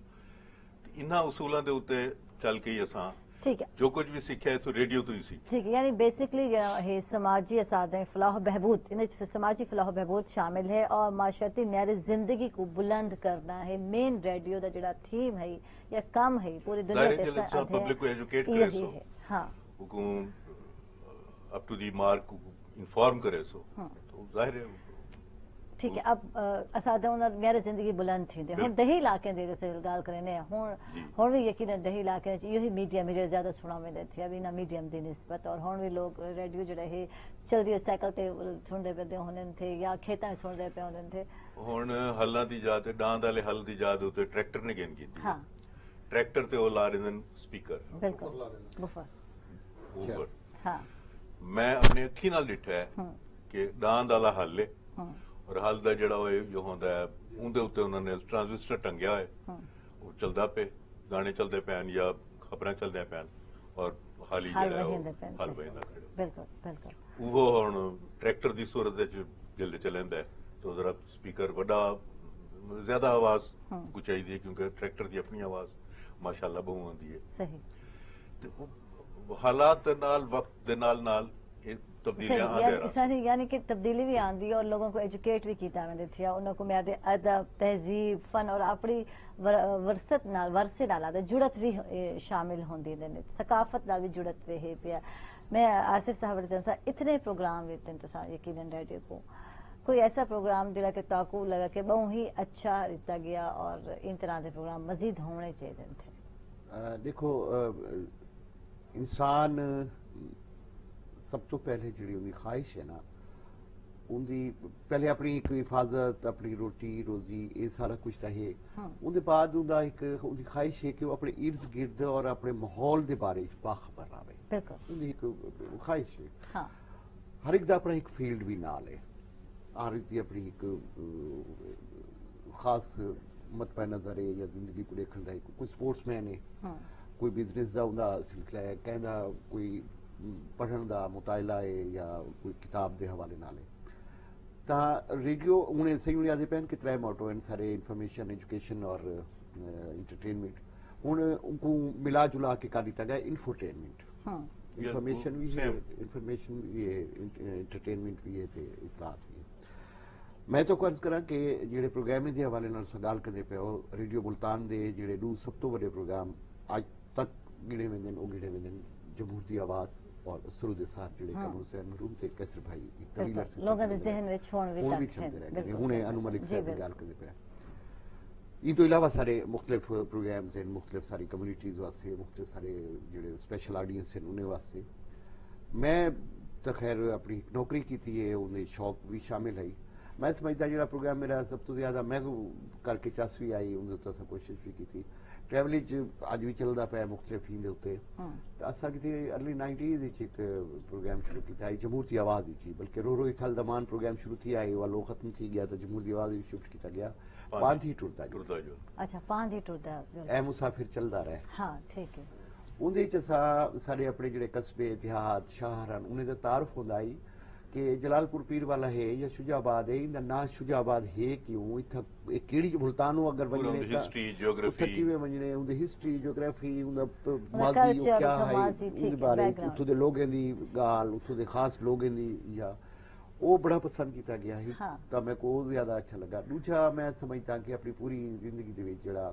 S2: इन्हां उसूलों के उत्ते चल के ही असां
S1: ठीक है,
S2: जो कुछ भी सीखा है सो रेडियो तो ही सीखा।
S1: ठीक है, यानी बेसिकली है समाजी असादें फलाह बहबूद, इन समाजी फलाह बहबूद शामिल है और माशरती म्यार जिंदगी को बुलंद करना है। मेन रेडियो का जो थीम है या काम है पूरी दुनिया
S2: पब्लिक को एजुकेट करे सो,
S1: हाँ,
S2: up to the mark inform करे सो, तो जाहिर है।
S1: ठीक है, अब असादा उन्हें म्यार जिंदगी बुलंद थी दे हुन दही इलाके दे जैसे गाल करने हुन भी यकीन दही इलाके यही मीडिया में ज्यादा सुना में थी अभी ना मीडियम दी निस्बत, और हुन भी लोग रेडियो जड़ा है चल रही साइकिल पे सुनते पे होने थे या खेता में सुनते पे होने थे।
S2: हुन हल्लां दी जात डांद वाले हल दी जात उते ट्रैक्टर ने गेन की।
S1: हाँ,
S2: ट्रैक्टर ते ओ ला रहे हैं स्पीकर,
S1: बिल्कुल बुफर।
S2: ऊपर
S1: हाँ,
S2: मैं अपने अखी नाल डिठा है कि डांद वाला हल है और हल दा जड़ा जो होंदा है उंदे उत्ते उन्होंने ट्रांजिस्टर टंगया है, वो चलदा पे गाने चलदे पैन या खबरां चलदे पैन और हाल ही जड़ा है हल बहिंदा खड़े।
S1: बिल्कुल बिल्कुल।
S2: वो हुन ट्रैक्टर दी सूरत च जिल्ले चलंदा है तो जरा स्पीकर बड़ा ज्यादा आवाज को चाहिए, क्योंकि ट्रैक्टर की अपनी आवाज माशाअल्लाह बहु आंदी है।
S1: सही,
S2: तो हालात नाल वक्त दे नाल इस तब्दीलियां आ गई,
S1: यानी कि तब्दीली भी आंदी है और लोगों को एजुकेट भी कीता वेंदे थी, उनको म्यादे अदब तहजीब फन और अपनी वरसत नाल वरसे नाल आदे जुड़त भी शामिल होंदी ने, सकाफत नाल भी जुड़त रहे पिया। मैं आसिफ साहब जैसा इतने प्रोग्राम वेतन तो यकीनन रेडियो को कोई ऐसा प्रोग्राम जिला के ताकू लगा कि बहुत ही अच्छा दिता गया और इन तरह के प्रोग्राम मजीद होने चाहिए थे।
S3: देखो इंसान सब तो पहले जी उनकी ख्वाहिश है ना, उनकी पहले अपनी एक हिफाजत अपनी रोटी रोजी ये सारा कुछ रहे, उनके बाद उनका एक उनकी ख्वाहिश है कि वो अपने इर्द गिर्द और अपने माहौल के बारे बाखबर रहे। उनकी एक ख्वाहिश है।
S1: हाँ।
S3: हर एक दा अपना एक फील्ड भी नाल है, हर एक दी अपनी एक खास मत पे नजर है या जिंदगी को देखने का। कोई स्पोर्ट्समैन है, कोई बिजनेस का उनका सिलसिला है, कहना कोई पढ़ने का मुताला है या कोई किताब के हवाले नाल है। ता रेडियो उन्हें सही उन्हें आदे पैन कि त्रै मोटो हैं सारे, इन्फॉर्मेशन एजुकेशन और इंटरटेनमेंट। हूँ उनको मिला जुला के कर दिता गया इन्फोटेनमेंट। इंफॉर्मेशन भी है, इंफॉर्मेशन भी है, इंटरटेनमेंट भी है, इतलात भी है। मैं तो अर्ज करा कि जेडे प्रोग्राम के हवाले नाल गल करते पे हो, रेडियो मुल्तान के जेडे दो सब तो बड़े प्रोग्राम अज तक गिने वेंदे वो गिने वेंदे जमहूर की आवाज़ और सरूद साथ जेडे कमर हुसैन मरूम ते कैसर भाई तवील अरसे
S1: लोगों दे जहन विच होण भी
S3: तक है। हुणे अनु मलिक साहब की गल करते पे। इन तो इलावा सारे मुख्तलिफ प्रोग्राम्स हैं, मुख्तलिफ सारी कम्युनिटीज़ वास्ते, मुख्तलिफ सारे जेडे स्पेशल ऑडियंस हैं उन्हें वास्ते। मैं तो खैर अपनी नौकरी की थी है, उन्हें शौक भी शामिल है। मैं समझता जो प्रोग्राम मेरा सब तो ज्यादा मैं करके चस भी आई, उन्हें तो अस कोशिश भी की थी। ट्रैवलिज अज भी चलता पाया मुख्तलिफ फील्ड उत्ते। तो असा कि अर्ली 90s एक प्रोग्राम शुरू किया जमहूर की आवाज़ ही, बल्कि रो रो थल दमान प्रोग्राम शुरू थी आई वो खत्म थी गया तो जमहूर की आवाज़ शिफ्ट किया गया। पांथी टुरदा जो
S1: अच्छा पांथी टुरदा
S3: ए मुसाफिर चलता रहे।
S1: हाँ ठीक है।
S3: उनदे च सारे अपने जेडे कस्बे देहात शहर उन्हें दा तारुफ होंदा आई कि जलालपुर पीर वाला है या शुजाबाद है, इंदा ना शुजाबाद है क्यों, इथा केड़ी मुल्तानो अगर वञणे
S2: हिस्ट्री ज्योग्राफी
S3: किवें वञणे, उंदी हिस्ट्री ज्योग्राफी, उंदा माजी क्या है, उनके बारे उथों दे लोगों दी गाल, उथों दे खास लोगों दी, या वो बड़ा पसंद किया गया है। तो मैं को ज्यादा अच्छा लगा। दूसरा मैं समझता कि अपनी पूरी जिंदगी दे विच जेड़ा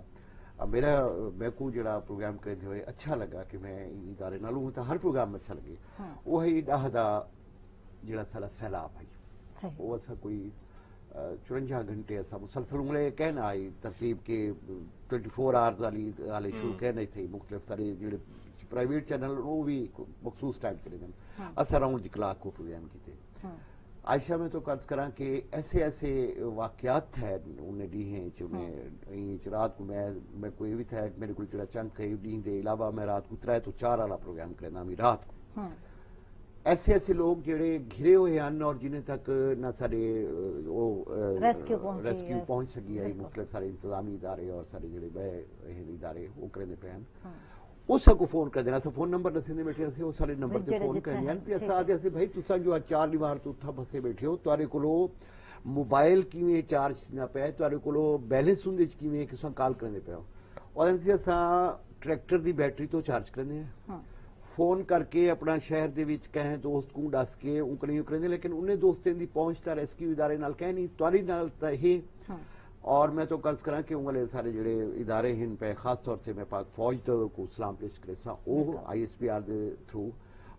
S3: मेरा मैं को जेड़ा प्रोग्राम करते हुए अच्छा लगा कि मैं इदारे नाल हूं, तो हर प्रोग्राम अच्छा लगे। वो है डाह दा जेड़ा सारा सैलाब है, वो असा कोई 54 घंटे ऐसा मुसलसल उंगले कहना आई तरतीब के 24 आवर्स वाली शुरू कहने थे। मुख्तलिफ सारे जेड़े प्राइवेट चैनल वो भी मखसूस टाइम चले जान, असा राउंड दी क्लाक को प्रोग्राम किते। आयशा में तो कर्ज करा कि ऐसे ऐसे वाकयात है उन्हें डी हैं जो मैं रात को मैं कोई भी था मेरे को जरा चंक है डी दे अलावा मैं रात को 3 तो 4 वाला प्रोग्राम करना मी रात को। ऐसे ऐसे लोग जेड़े घिरे हुए हैं और जिन्हें तक ना सारे वो रेस्क्यू पहुंच सकी है, मुख्तलिफ सारे इंतजामी इदारे और सारे जेड़े वह इदारे वो करने पे हैं उस को फोन कर देना। फोन नंबर दसे बैठे थे वो सारे नंबर पे फोन कर दिया ते असा आदे से भाई तुसा जो 4 बार तो उठा बसे बैठे हो, तुआरे कोलो मोबाइल किवें चार्ज ना पे, तुआरे कोलो बैलेंस हुंदे च किवें किसा कॉल करने पे हो, और से असा ट्रैक्टर दी बैटरी तो चार्ज करने हैं, फोन करके अपना शहर दे विच कहें दोस्त को दस के उनकने करने, लेकिन उन्हें दोस्तें दी पहुंचता रेस्क्यू इदारे नाल कह नहीं तुआरी नाल ही। और मैं तो कर्ज करा कि उंगले सारे जेड़े इदारे हैं पे खास तौर से मैं पाक फौज तो को सलाम पेश करे सा ओ ISPR दे थ्रू,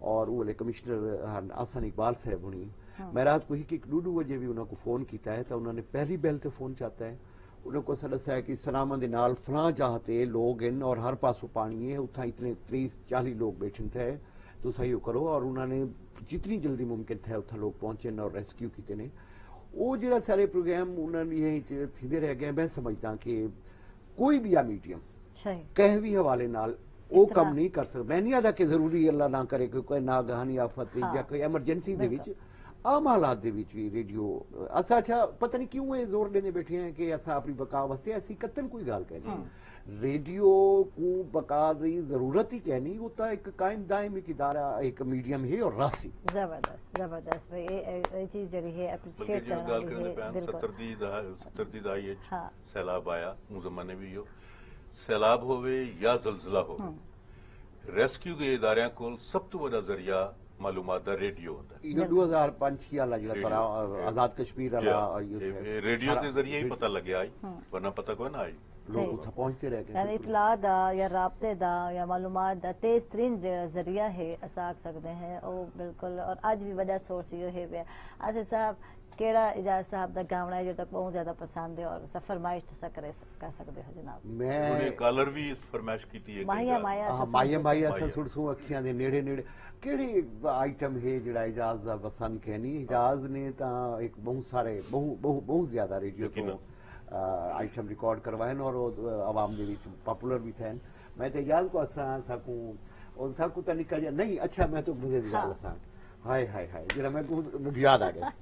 S3: और वो कमिश्नर आसान इकबाल साहब हुनी मैं रात को ही 1-2 बजे भी उन्होंने फोन किया है, तो उन्होंने पहली बेल ते फोन चाहता है, उन्होंने को दसा है कि सलामा दे नाल फलां चाहते लोग इन और हर पासों पानी है, उतना इतने 30-40 लोग बैठे थे तो सही करो, और उन्होंने जितनी जल्दी मुमकिन था उतना लोग पहुंचे और रेस्क्यू किए ने। वो जो सारे प्रोग्राम उन्होंने यही थीदे रह गए। मैं समझदा कि कोई भी आ मीडियम कह भी हवाले नाल वो कम नहीं कर सकता। मैं नहीं आदा कि जरूरी अल्लाह ना करे कि कोई नागहानी आफत या कोई एमरजेंसी दे विच आम हालात दे विच भी रेडियो असा अच्छा पता नहीं क्यों ये जोर देने बैठे हैं कि असा अपनी बका वास्ते ऐसी कतन कोई गाल कहनी रेडियो को बका दी जरूरत ही कहनी, वो तो एक कायम दायम एक इदारा एक मीडियम है और रासी
S1: जबरदस्त भाई ये चीज जड़ी है अप्रिशिएट करना है।
S2: 70 दी दाई सैलाब आया उस जमाने भी यो सैलाब होवे या जलजला हो रेस्क्यू दे इदारियां कोल सब तो बड़ा जरिया मालूमात दा रेडियो होता है।
S3: ये 2005 वाला जेड़ा तरा आजाद कश्मीर वाला और ये
S2: रेडियो के जरिए ही पता लगे आई, वरना पता कोई ना आई,
S3: लोग उठा पहुंचते रह गए।
S1: यानी इतला दा या राब्ते दा या मालूमात दा तेज तरीन जरिया है असा आख सकते हैं वो बिल्कुल। और आज भी वजह सोर्स ये है आसिफ साहब केड़ा इजाज साहब दा गावना है जो तक बहुत ज्यादा पसंद है और फरमाइश कर सकते हो जनाब।
S2: मैं कलर भी फरमाइश कीती है
S1: माहिया
S3: माहिया सुरसू अखियां दे नेड़े नेड़े केड़ी आइटम है जेड़ा इजाज दा पसंद कहनी। इजाज ने ता एक बहुत ज्यादा रेडियो तो आइटम रिकॉर्ड करवाए और आवाम दे विच पॉपुलर भी थे। मैं तो इजाज को असा सकूं और सकूं तो निका जा नहीं अच्छा मैं तो मुझे गल असा हाय हाय हाय जेड़ा मैं को याद आ गया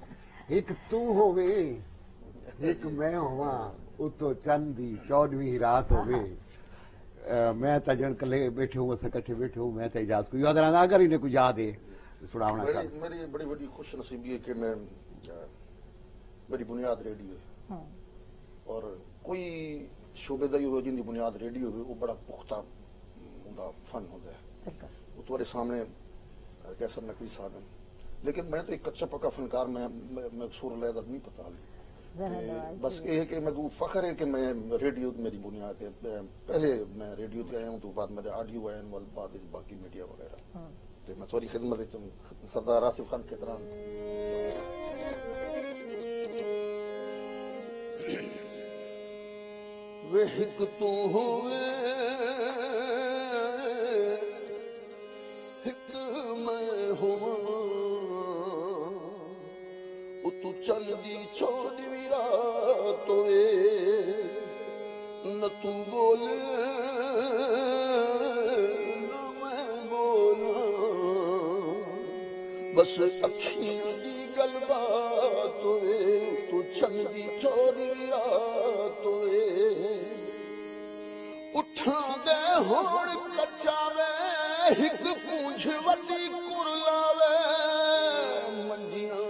S3: एक तू होवे एक मैं होवा उतो चंद दी 14वीं रात होवे मैं तो जन कले बैठे हूं इकट्ठे बैठे हूं मैं तो इजाज को याद रहा अगर इन्हें कुछ याद है सुनावना चाहता।
S5: मेरी बड़ी बड़ी खुश नसीबी है कि मैं मेरी बुनियाद रेडियो है और कोई शोबेदारी हो जिंदी बुनियाद रेडियो है वो बड़ा पुख्ता उनका फन होता है वो तुम्हारे सामने कैसा नकली साधन, लेकिन मैं तो एक कच्चा पक्का फनकार मैं सुर लैदा नहीं पता बस ये है कि मैं फख्र है कि मैं रेडियो मेरी बुनियाद है। पहले मैं रेडियो से आया हूँ तो बाद मेरे ऑडियो आया बाद बाकी मीडिया वगैरह तो मैं थोड़ी खिदमत सरदार आसिफ खान के तरह वे हिक तू हुए हिक मैं हुआ तू चंदी छोड़वी रात वे न तू बोले न मैं बोला बस अखियों दी गलबात वे तू चंदी छोड़वी रात वे उठा दे होड़ कच्चावे हिक पूंछ वड्डी कुरलावे मंजियां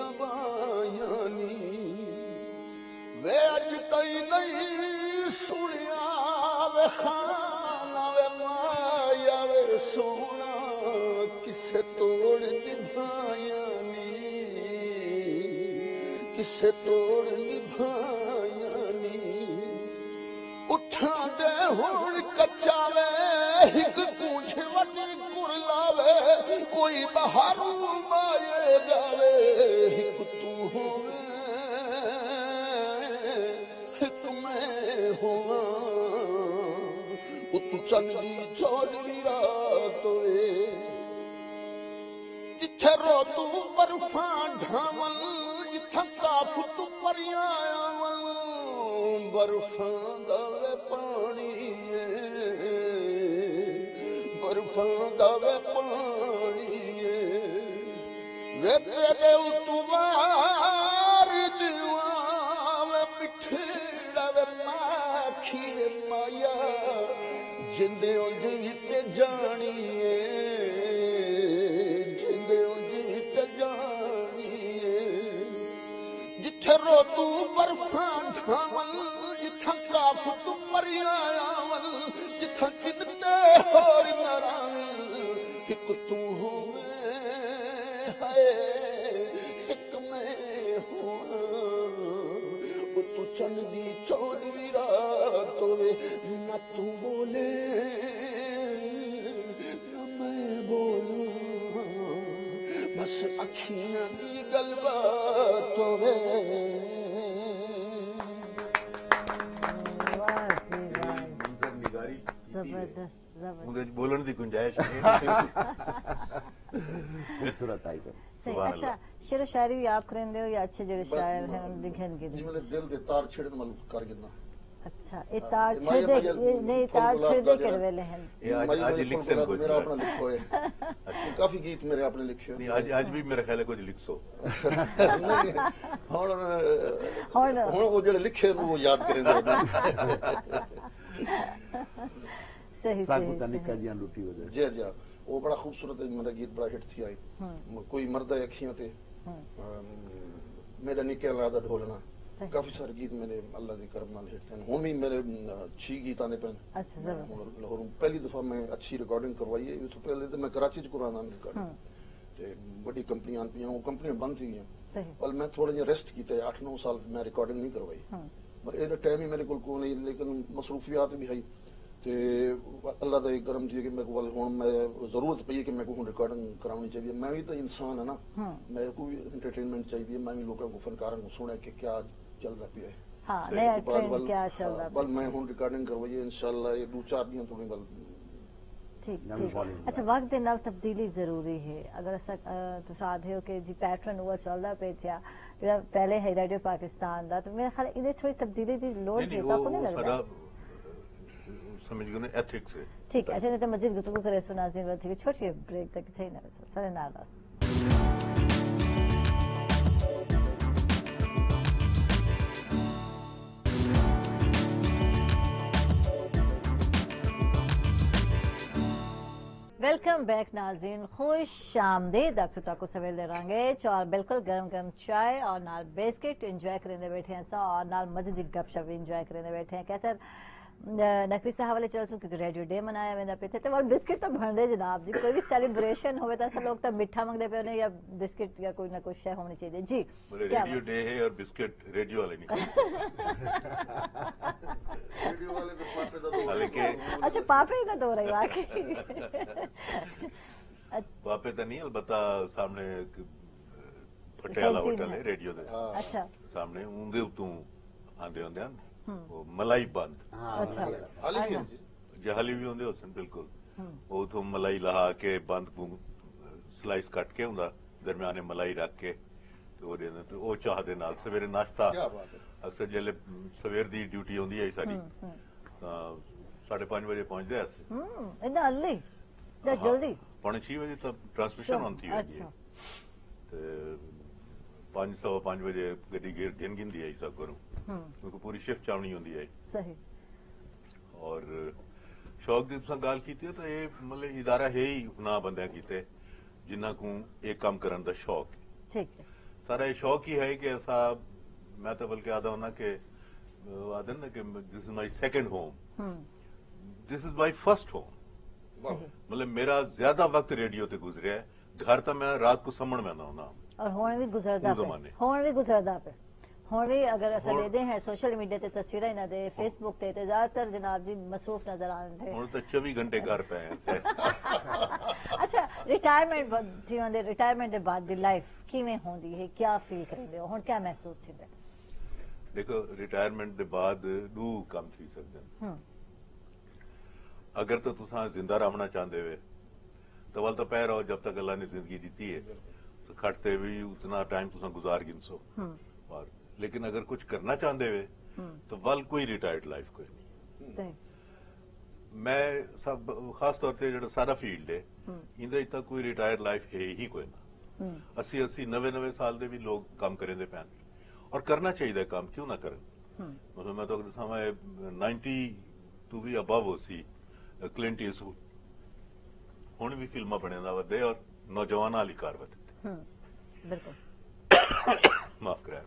S5: दियां बायां नी वे अज तई नहीं सुनिया वे खाना वे माया वे सोना किसे तोड़ निभाया नी किसे तोड़ निभाया नी उठा दे हुण कच्चा वे हिक कूंछ वटी कुरलावे कोई बहारू माए जावे हिक तू होवे हिक मैं होवा उतु चंदी चौधरी रात वे जिथे रो तू बर्फा ढावल जिथे काफ तू परियावल बर्फा दवे पानी बर्फा दवे पानी वे तेरे उतवार दिवावे पिठड़ा वे माखी वे माया जिंदे जीवित जानिए जिंदे जीवित जानिए जिथे रो तू बर्फा ढावल जिथा काफ तू परियावल जिथा चिंते होर नरावल हिक तू होवे हाय हिक मैं होवा तू चंदी चौधरी रात होवे ना तू बोले ना मैं बोलूं बस अखियां दी गलबात होवे
S1: जबरदस्त
S2: बोलने की गुंजाइश
S3: सूरत आई तो
S1: सही अच्छा शेर शायरी भी आप करेंदे हो या अच्छे जेड़े शायर हैं लिखन के
S5: जी मेरे दिल दे तार छिड़न मल कर गिना
S1: अच्छा ये तार छिड़दे नहीं तार छिड़दे कर वेले हैं
S2: ये आज लिख सन कुछ
S5: मेरा अपना लिखो है काफी गीत मेरे आपने लिखे
S2: नहीं आज भी मेरा ख्याल है कुछ लिख सो
S5: हुण वो जेड़े लिखे वो याद करेंदे
S1: सही
S3: साकू का निका जी लुटी वजह
S5: जी जी वो बड़ा खूबसूरत मेरा गीत बड़ा हिट थी आई कोई मर्द अखियां ते मेरा निके लादा ढोलना काफी सारे गीत मेरे अल्लाह के करम नाल हिट थे हुण भी मेरे 6 गीत आने पे
S1: अच्छा जरूर
S5: लाहौर पहली दफा मैं अच्छी रिकॉर्डिंग करवाई है तो पहले तो मैं कराची च कराना रिकॉर्डिंग ते बड़ी कंपनियां आन पियां वो कंपनियां बंद थी गईयां और मैं थोड़ा जिहा रेस्ट कीता 8-9 साल मैं रिकॉर्डिंग नहीं करवाई पर एदा टाइम ही मेरे को नहीं लेकिन मसरूफियात भी है ते अल्लाह दा करम जी कि मैं को हुण मैं जरूरत पई है कि मैं को रिकॉर्डिंग करानी चाहिए मैं भी तो इंसान है ना मेरे को भी एंटरटेनमेंट चाहिए मैं भी लोगों को फनकारों को सुने कि क्या चलता पिया है
S1: हां नया ट्रेंड क्या चल रहा है
S5: बल मैं हुण रिकॉर्डिंग करवाई है इंशाल्लाह ये 2-4 दिन थोड़ी बल
S1: ठीक अच्छा वक्त दे नाल तब्दीली जरूरी है अगर तो साथ हो कि जी पैटर्न हुआ चलदा पे था जेड़ा पहले है रेडियो पाकिस्तान दा तो मेरे ख्याल इदे थोड़ी तब्दीली दी लोड़ है आपको नहीं लगता
S2: समझ गए एथिक्स है
S1: ठीक है अच्छा नहीं तो मजीद गुफ्तगू करे सो नाज़रीन थी छोटी ब्रेक तक थे ना सर नाराज वेलकम बैक नाज़रीन खुश आमदीद अक्सर तक सवेल दे रंगे और बिल्कुल गरम गरम चाय और नाल बिस्किट एंजॉय करेंदे बैठे हैं और नाल मज़े दी गपशप एंजॉय करेंदे बैठे हैं कैसे नकवी साहब वाले चल क्योंकि रेडियो डे मनाया वेंदा पे थे तो और बिस्किट तो भरदे जनाब जी कोई भी सेलिब्रेशन होवे तो सब लोग तो मिठा मंगदे पे ने या बिस्किट या कोई ना कोई शय होनी चाहिए जी
S2: रेडियो डे है और बिस्किट रेडियो वाले नहीं
S5: रेडियो वाले तो पापे दा
S2: हालांकि
S1: अच्छा पापे का दो रही वाकई
S2: पापे तो नहीं अलबत्ता सामने पटियाला होटल है रेडियो दे
S1: अच्छा
S2: सामने उंदे उतों आंदे होंदे हैं वो मलाई बंद
S1: अच्छा
S2: जहाली भी होंदे उसन बिल्कुल वो तो मलाई लहा के बंद को स्लाइस कट के हुंदा दरमियाने मलाई रख के तो वो चाह दे नाल सवेरे नाश्ता अक्सर जेले सवेर दी ड्यूटी होंदी है सारी 5:30 बजे पहुंचदे अस
S1: इतना अर्ली दा जल्दी
S2: 6:30 बजे तक ट्रांसमिशन होती है
S1: अच्छा
S2: ते 5:05 बजे गड्डी गिन गिनदी है सब करूं क्योंकि पूरी शिफ्ट चावनी होंदी है
S1: सही
S2: और शौक दी तुसां गाल कीती है तो ये मतलब इदारा है ही ना बंदे कीते जिन्ना को एक काम करन दा शौक
S1: ठीक है
S2: सारा ये शौक ही है कि ऐसा मैं तो बल्कि आदा होना कि आदन ना कि this is my second home, this is my first home. मतलब मेरा ज्यादा वक्त रेडियो ते गुजरिया है, घर तो मैं रात को समण में ना होना
S1: और हुण भी गुजरदा पे हुण भी अगर असां लेदे हैं सोशल मीडिया ते तस्वीरां इन्हां दे फेसबुक ते ज्यादातर जनाब जी मसरूफ नजर आंदे
S2: हुण तो 24 घंटे घर पे हैं।
S1: अच्छा रिटायरमेंट थी वंदे रिटायरमेंट दे बाद दी लाइफ किवें होंदी है, क्या फील करदे हो, हुण क्या महसूस थींदा?
S2: देखो रिटायरमेंट दे बाद दो काम थी सकदे। अगर तो तुसां जिंदा रहना चाहते वे तो वल तो पै रहो जब तक अल्लाह ने जिंदगी दी है, तो खटते भी उतना टाइम तुसां गुजार गिनसो। और लेकिन अगर कुछ करना चाहते वे तो वल कोई रिटायर्ड लाइफ कोई नहीं। मैं सब खास तौर से जो सारा फील्ड है इंदे तक कोई रिटायर्ड लाइफ है ही कोई ना। 80 90 साल दे भी लोग काम करेंदे पैन और करना चाहिए काम, क्यों ना करन। मतलब मैं तो समय 90 टू भी अबव हो सी क्लिंट ईस्टवुड हुण भी फिल्मां बने वधे और नौजवान वाली कार वधे माफ कराया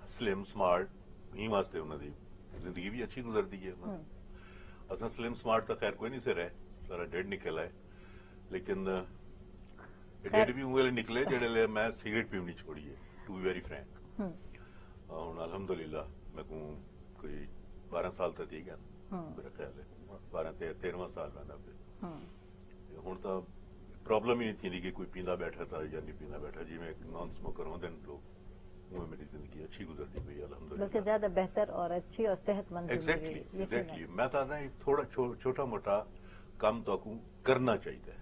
S2: स्लिम स्मार्ट ही वास्ते उन्होंने जिंदगी भी अच्छी गुजरती है। असा स्लिम स्मार्ट तो खैर कोई नहीं से रहे, सारा डेढ़ निकल है, लेकिन डेढ़ भी उंगले निकले जेड़े मैं सिगरेट पीवनी छोड़ी है, टू बी वेरी फ्रैंक। हुण अल्हम्दुलिल्लाह मैं को कोई 12 साल तक थी गया मेरा ख्याल है 12-13वां साल मैं हुण तो प्रॉब्लम ही नहीं थी कि कोई पींदा बैठा था या नहीं पींदा बैठा, जिवें नॉन स्मोकर होंदे लोग वो मेरी जिंदगी अच्छी गुजरती हुई अल्हम्दुलिल्लाह,
S1: बल्कि ज्यादा बेहतर और अच्छी और सेहतमंद
S2: एग्जैक्टली मैं तो ना थोड़ा छोटा मोटा काम तो करना चाहिए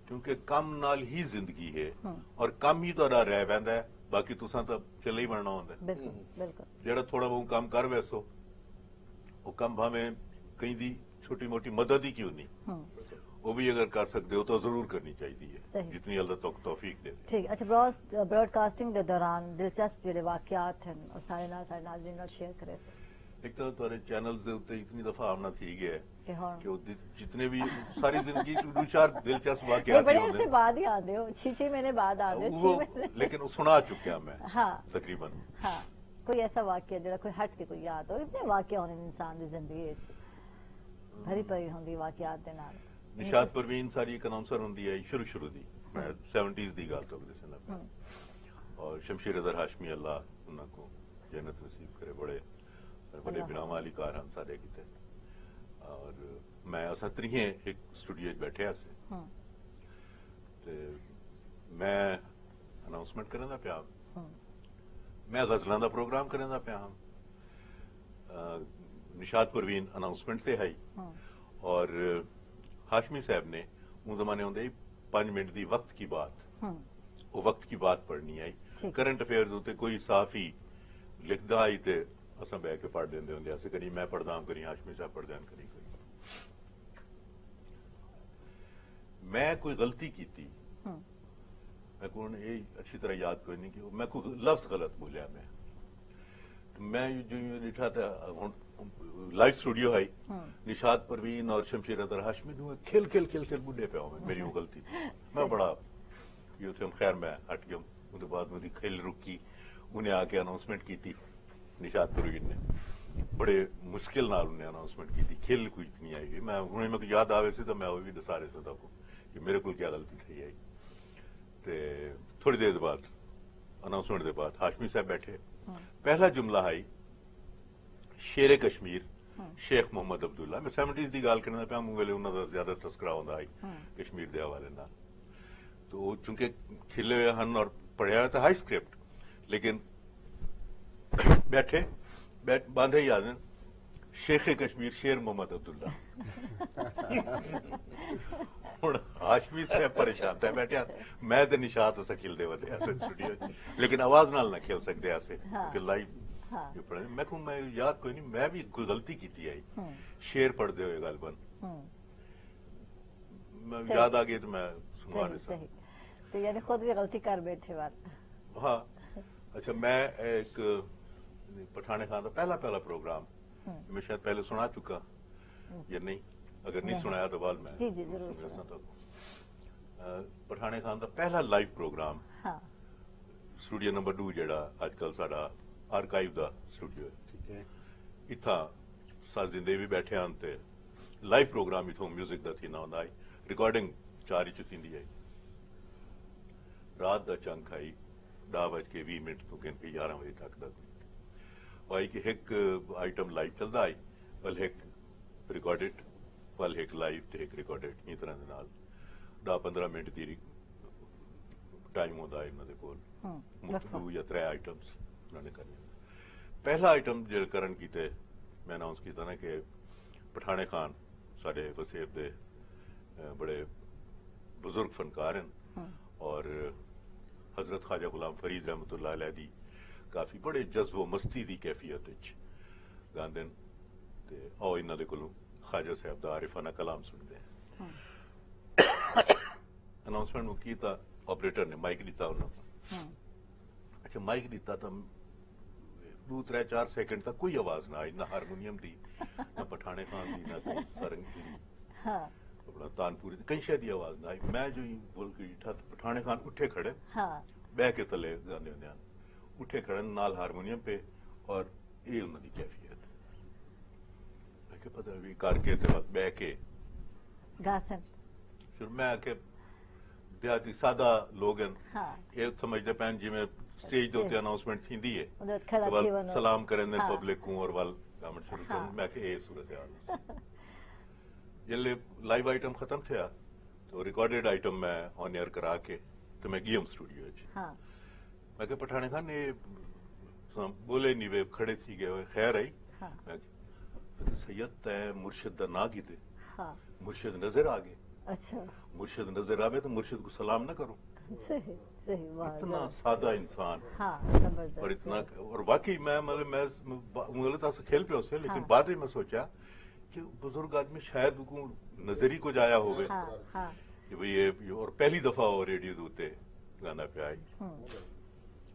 S2: क्योंकि काम नाल ही जिंदगी है और काम ही तो रह पैंदा है, बाकी तुसां तो चले ही बनना होंदा है।
S1: बिल्कुल
S2: जेड़ा थोड़ा बहुत काम कर वैसो वो काम भावें कहीं दी छोटी मोटी मदद ही क्यों नहीं वो भी अगर कर सकते हो तो जरूर करनी चाहिए जितनी अल्लाह तौफीक दे।
S1: ठीक। अच्छा ब्रॉडकास्टिंग के दौरान दिलचस्प जेडे वाकयात हैं और सारे नाज़रीन नाल शेयर करे।
S2: एक तो तुम्हारे चैनल दे उत्ते इतनी दफा आमना थी गया है कि जितने भी सारी जिंदगी दो चार दिलचस्प वाकयात
S1: बड़े से बाद ही आते हो 6 महीने बाद आते हो
S2: लेकिन वो सुना चुका मैं तकरीबन।
S1: हाँ कोई ऐसा वाकया जेड़ा कोई हट के कोई याद हो, इतने वाकया होने इंसान की जिंदगी भरी भरी होंगी वाकयात दे नाल।
S2: निशात परवीन सारी एक अनाउंसर होंदी है शुरू दी मैं 70s दी गल तो दसना और शमशीर अजहर हाशमी अल्लाह उन्हां को जन्नत नसीब करे, बड़े बिनामा वाली कार हम सारे किते और मैं असा त्रिहे एक स्टूडियो बैठे से ते मैं अनाउंसमेंट करन दा पिया, मैं गजलां दा प्रोग्राम करन दा पिया, निशात परवीन अनाउंसमेंट से है और हाशमी साहब ने उस जमाने होंगे 5 मिनट की वक्त की बात वो वक्त की बात पढ़नी आई करंट अफेयर्स उत्ते कोई साफी लिखदा आई ते असां बह के पढ़ देंदे होंदे अस करी मैं पढ़दा करी हाशमी साहब पढ़दे करी कोई मैं कोई गलती की थी मैं को ये अच्छी तरह याद कोई नहीं कि मैं कोई लफ्ज गलत बोलिया मैं जो लिखा था लाइव स्टूडियो है निशात परवीन और शमशीर अजहर हाशमी खेल बुढ़े पे हूं मेरी वो गलती थी मैं बड़ा ये थे खैर मैं हट गया उसके बाद मेरी खेल रुकी उन्हें आके अनाउंसमेंट की थी निशात परवीन ने बड़े मुश्किल नाल उन्हें अनाउंसमेंट की थी खेल कोई नहीं आई मैं उन्हें मेरे याद आवे से तो मैं वो भी दसा रहे था कि मेरे को क्या गलती थी आई ते थोड़ी देर बाद अनाउंसमेंट के बाद हाशमी साहब बैठे पहला जुमला है शेरे कश्मीर शेख मोहम्मद अब्दुल्ला मैं 70s की गल करना पाया मुंह वेले उन्होंने ज्यादा तस्करा होंदा है कश्मीर के हवाले नाल तो चूंकि खिले हुए हैं और पढ़िया हुआ था हाई स्क्रिप्ट लेकिन बैठे बांधे ही आदन शेख कश्मीर शेर मोहम्मद अब्दुल्ला हुण हाशमी साहब परेशान था बैठे मैं तो निशात अस खिलते वधे स्टूडियो लेकिन आवाज नाल ना खेल सकते ऐसे कि लाइव मैं कहूँ मैं याद कोई नहीं मैं भी कोई गलती की थी आई शेर पढ़ते हुए गलबन मैं याद आ गई तो मैं सुना रहा
S1: तो यानी खुद भी गलती कर बैठे बात।
S2: हाँ अच्छा मैं एक पठाने खान का पहला प्रोग्राम मैं शायद पहले सुना चुका या नहीं अगर नहीं सुनाया तो बाद में
S1: जी जरूर
S2: पठाने खान का पहला लाइव प्रोग्राम स्टूडियो नंबर 2 ਜਿਹੜਾ ਅੱਜਕੱਲ ਸਾਡਾ ਆਰਕਾਈਵ ਦਾ ਸਟੂਡੀਓ ਹੈ
S3: ਠੀਕ ਹੈ
S2: ਇੱਥਾ ਸਾਜ਼ਿੰਦੇ ਵੀ ਬੈਠੇ ਹਨ ਤੇ ਲਾਈਵ ਪ੍ਰੋਗਰਾਮ ਇਥੋਂ 뮤직 ਦਾ ਥੀਨਾ ਹੁੰਦਾ ਹੈ ਰਿਕਾਰਡਿੰਗ 4 ਚ ਥੀਂਦੀ ਹੈ ਰਾਤ ਦਾ ਚੰਕ ਆਈ 10:20 ਤੋਂ ਗਿਣ ਕੇ 11 ਵਜੇ ਤੱਕ ਦਾ ਭਾਈ ਕਿ ਇੱਕ ਆਈਟਮ ਲਾਈਵ ਚੱਲਦਾ ਹੈ ਵੱਲ ਇੱਕ ਰਿਕਾਰਡਡ ਵੱਲ ਇੱਕ ਲਾਈਵ ਤੇ ਇੱਕ ਰਿਕਾਰਡਡ ਇਸ ਤਰ੍ਹਾਂ ਦੇ ਨਾਲ 10-15 ਮਿੰਟ ਦੀ टाइम होता है इन्होंने कोल दो या 3 आइटम्स उन्होंने करने पहला आइटम जो करन कीते मैं अनाउंस किया ना कि पठाने खान साडे वसेब दे बड़े बुजुर्ग फनकार हैं और हजरत ख्वाजा गुलाम फरीद रहमतुल्लाह अलैह दी काफी बड़े जज्बो मस्ती दी कैफियत विच गांदे ते आओ इन्हां दे कोलों ख्वाजा साहब दा आरिफाना कलाम सुनदे हैं अनाउंसमेंट में कीता ऑपरेटर ने माइक दिता उन्होंने अच्छा माइक दिता तो 2-3-4 सेकंड तक कोई आवाज ना आई ना हारमोनियम दी ना पठाने खान दी ना कोई सरंग दी अपना तानपुरी दी कहीं शायद आवाज ना आई मैं जो बोल के बैठा तो पठाने खान उठे खड़े बह के तले गाने होंदे उठे खड़े नाल हारमोनियम पे और ये उन्होंने कैफियत मैं के पता भी करके ते बाद बह के
S1: गासन
S2: फिर मैं के देहाती सादा लोग ये समझते पैन जिमें स्टेज दे उत्ते अनाउंसमेंट थींदी है सलाम करें पब्लिक को और वाल गवर्नमेंट शुरू कर मैं के ए सूरत हाल जल्ले लाइव आइटम खत्म थिया तो रिकॉर्डेड आइटम मैं ऑन एयर करा के तो मैं गियम स्टूडियो मैं के पठाने खान ने बोले नहीं वे खड़े थी गए खैर आई मैं सैयद तय मुर्शिद दा ना कीते मुर्शिद नजर आ गए
S1: अच्छा
S2: मुर्शिद नजर आवे तो मुर्शिद को सलाम ना करो
S1: सही सही
S2: इतना सादा इंसान
S1: जबरदस्त
S2: और इतना और वाकई मैं मतलब मैं मुगलता से खेल पे उससे लेकिन बाद में मैं सोचा कि बुजुर्ग आदमी शायद को नजर ही कुछ आया होवे कि भाई ये और पहली दफा वो रेडियो दूते गाना पे आई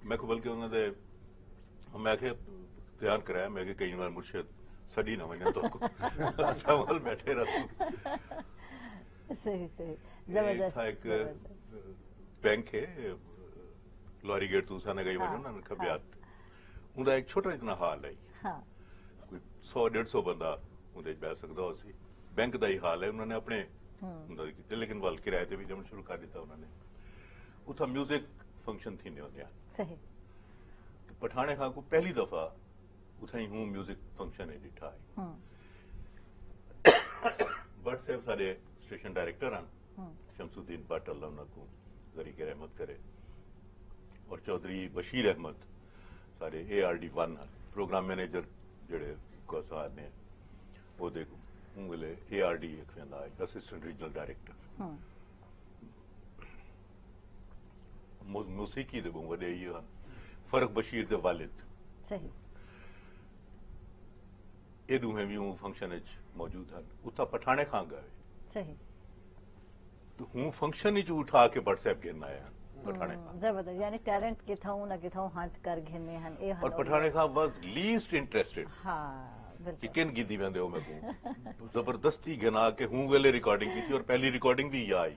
S2: मैं को बल्कि उन्होंने मैं के ध्यान कराया मैं के कई बार मुर्शिद सड़ी ना वने तो सवाल बैठे रहा
S1: सही सही जबरदस्त
S2: एक बैंक है लॉरी गेट दूसरा ने गई वजह ना खब्यात उनका एक छोटा इतना हाल है कोई 100-150 बंदा उनके बैठ सकता हो सी बैंक का ही हाल है उन्होंने अपने लेकिन वाल किराए से भी जमन शुरू कर दिया उन्होंने उतना म्यूजिक फंक्शन थी नहीं होते
S1: सही
S2: तो पठाने खां को पहली दफा उथा ही हूँ म्यूजिक फंक्शन है डिठा है बट साहब सारे स्टेशन डायरेक्टर हैं शमसुद्दीन भट्ट अल्लाह उनको ज़रीक़े रहमत करे और चौधरी बशीर अहमद सारे ARD1 प्रोग्राम मैनेजर जड़े को साथ ने वो देखो उंगले ARD एक वेंदा असिस्टेंट रीजनल डायरेक्टर मौसीकी दे वडे ये फर्क बशीर दे वालिद
S1: सही
S2: ये दूहें भी फंक्शन मौजूद हैं उता पठाने खां गए
S1: सही
S2: तो हूँ फंक्शन ही जो उठा के व्हाट्सएप गिरना आया पठाने खां
S1: जबरदस्त यानी टैलेंट के थाऊ ना के थाऊ हट कर घिरने हन ए
S2: और पठाने खां वाज लीस्ट इंटरेस्टेड
S1: हां
S2: कि
S1: बिल्कुल
S2: किन गिदी वेंदे हो मैं को जबरदस्ती गिना के हूँ वेले रिकॉर्डिंग की थी और पहली रिकॉर्डिंग भी आई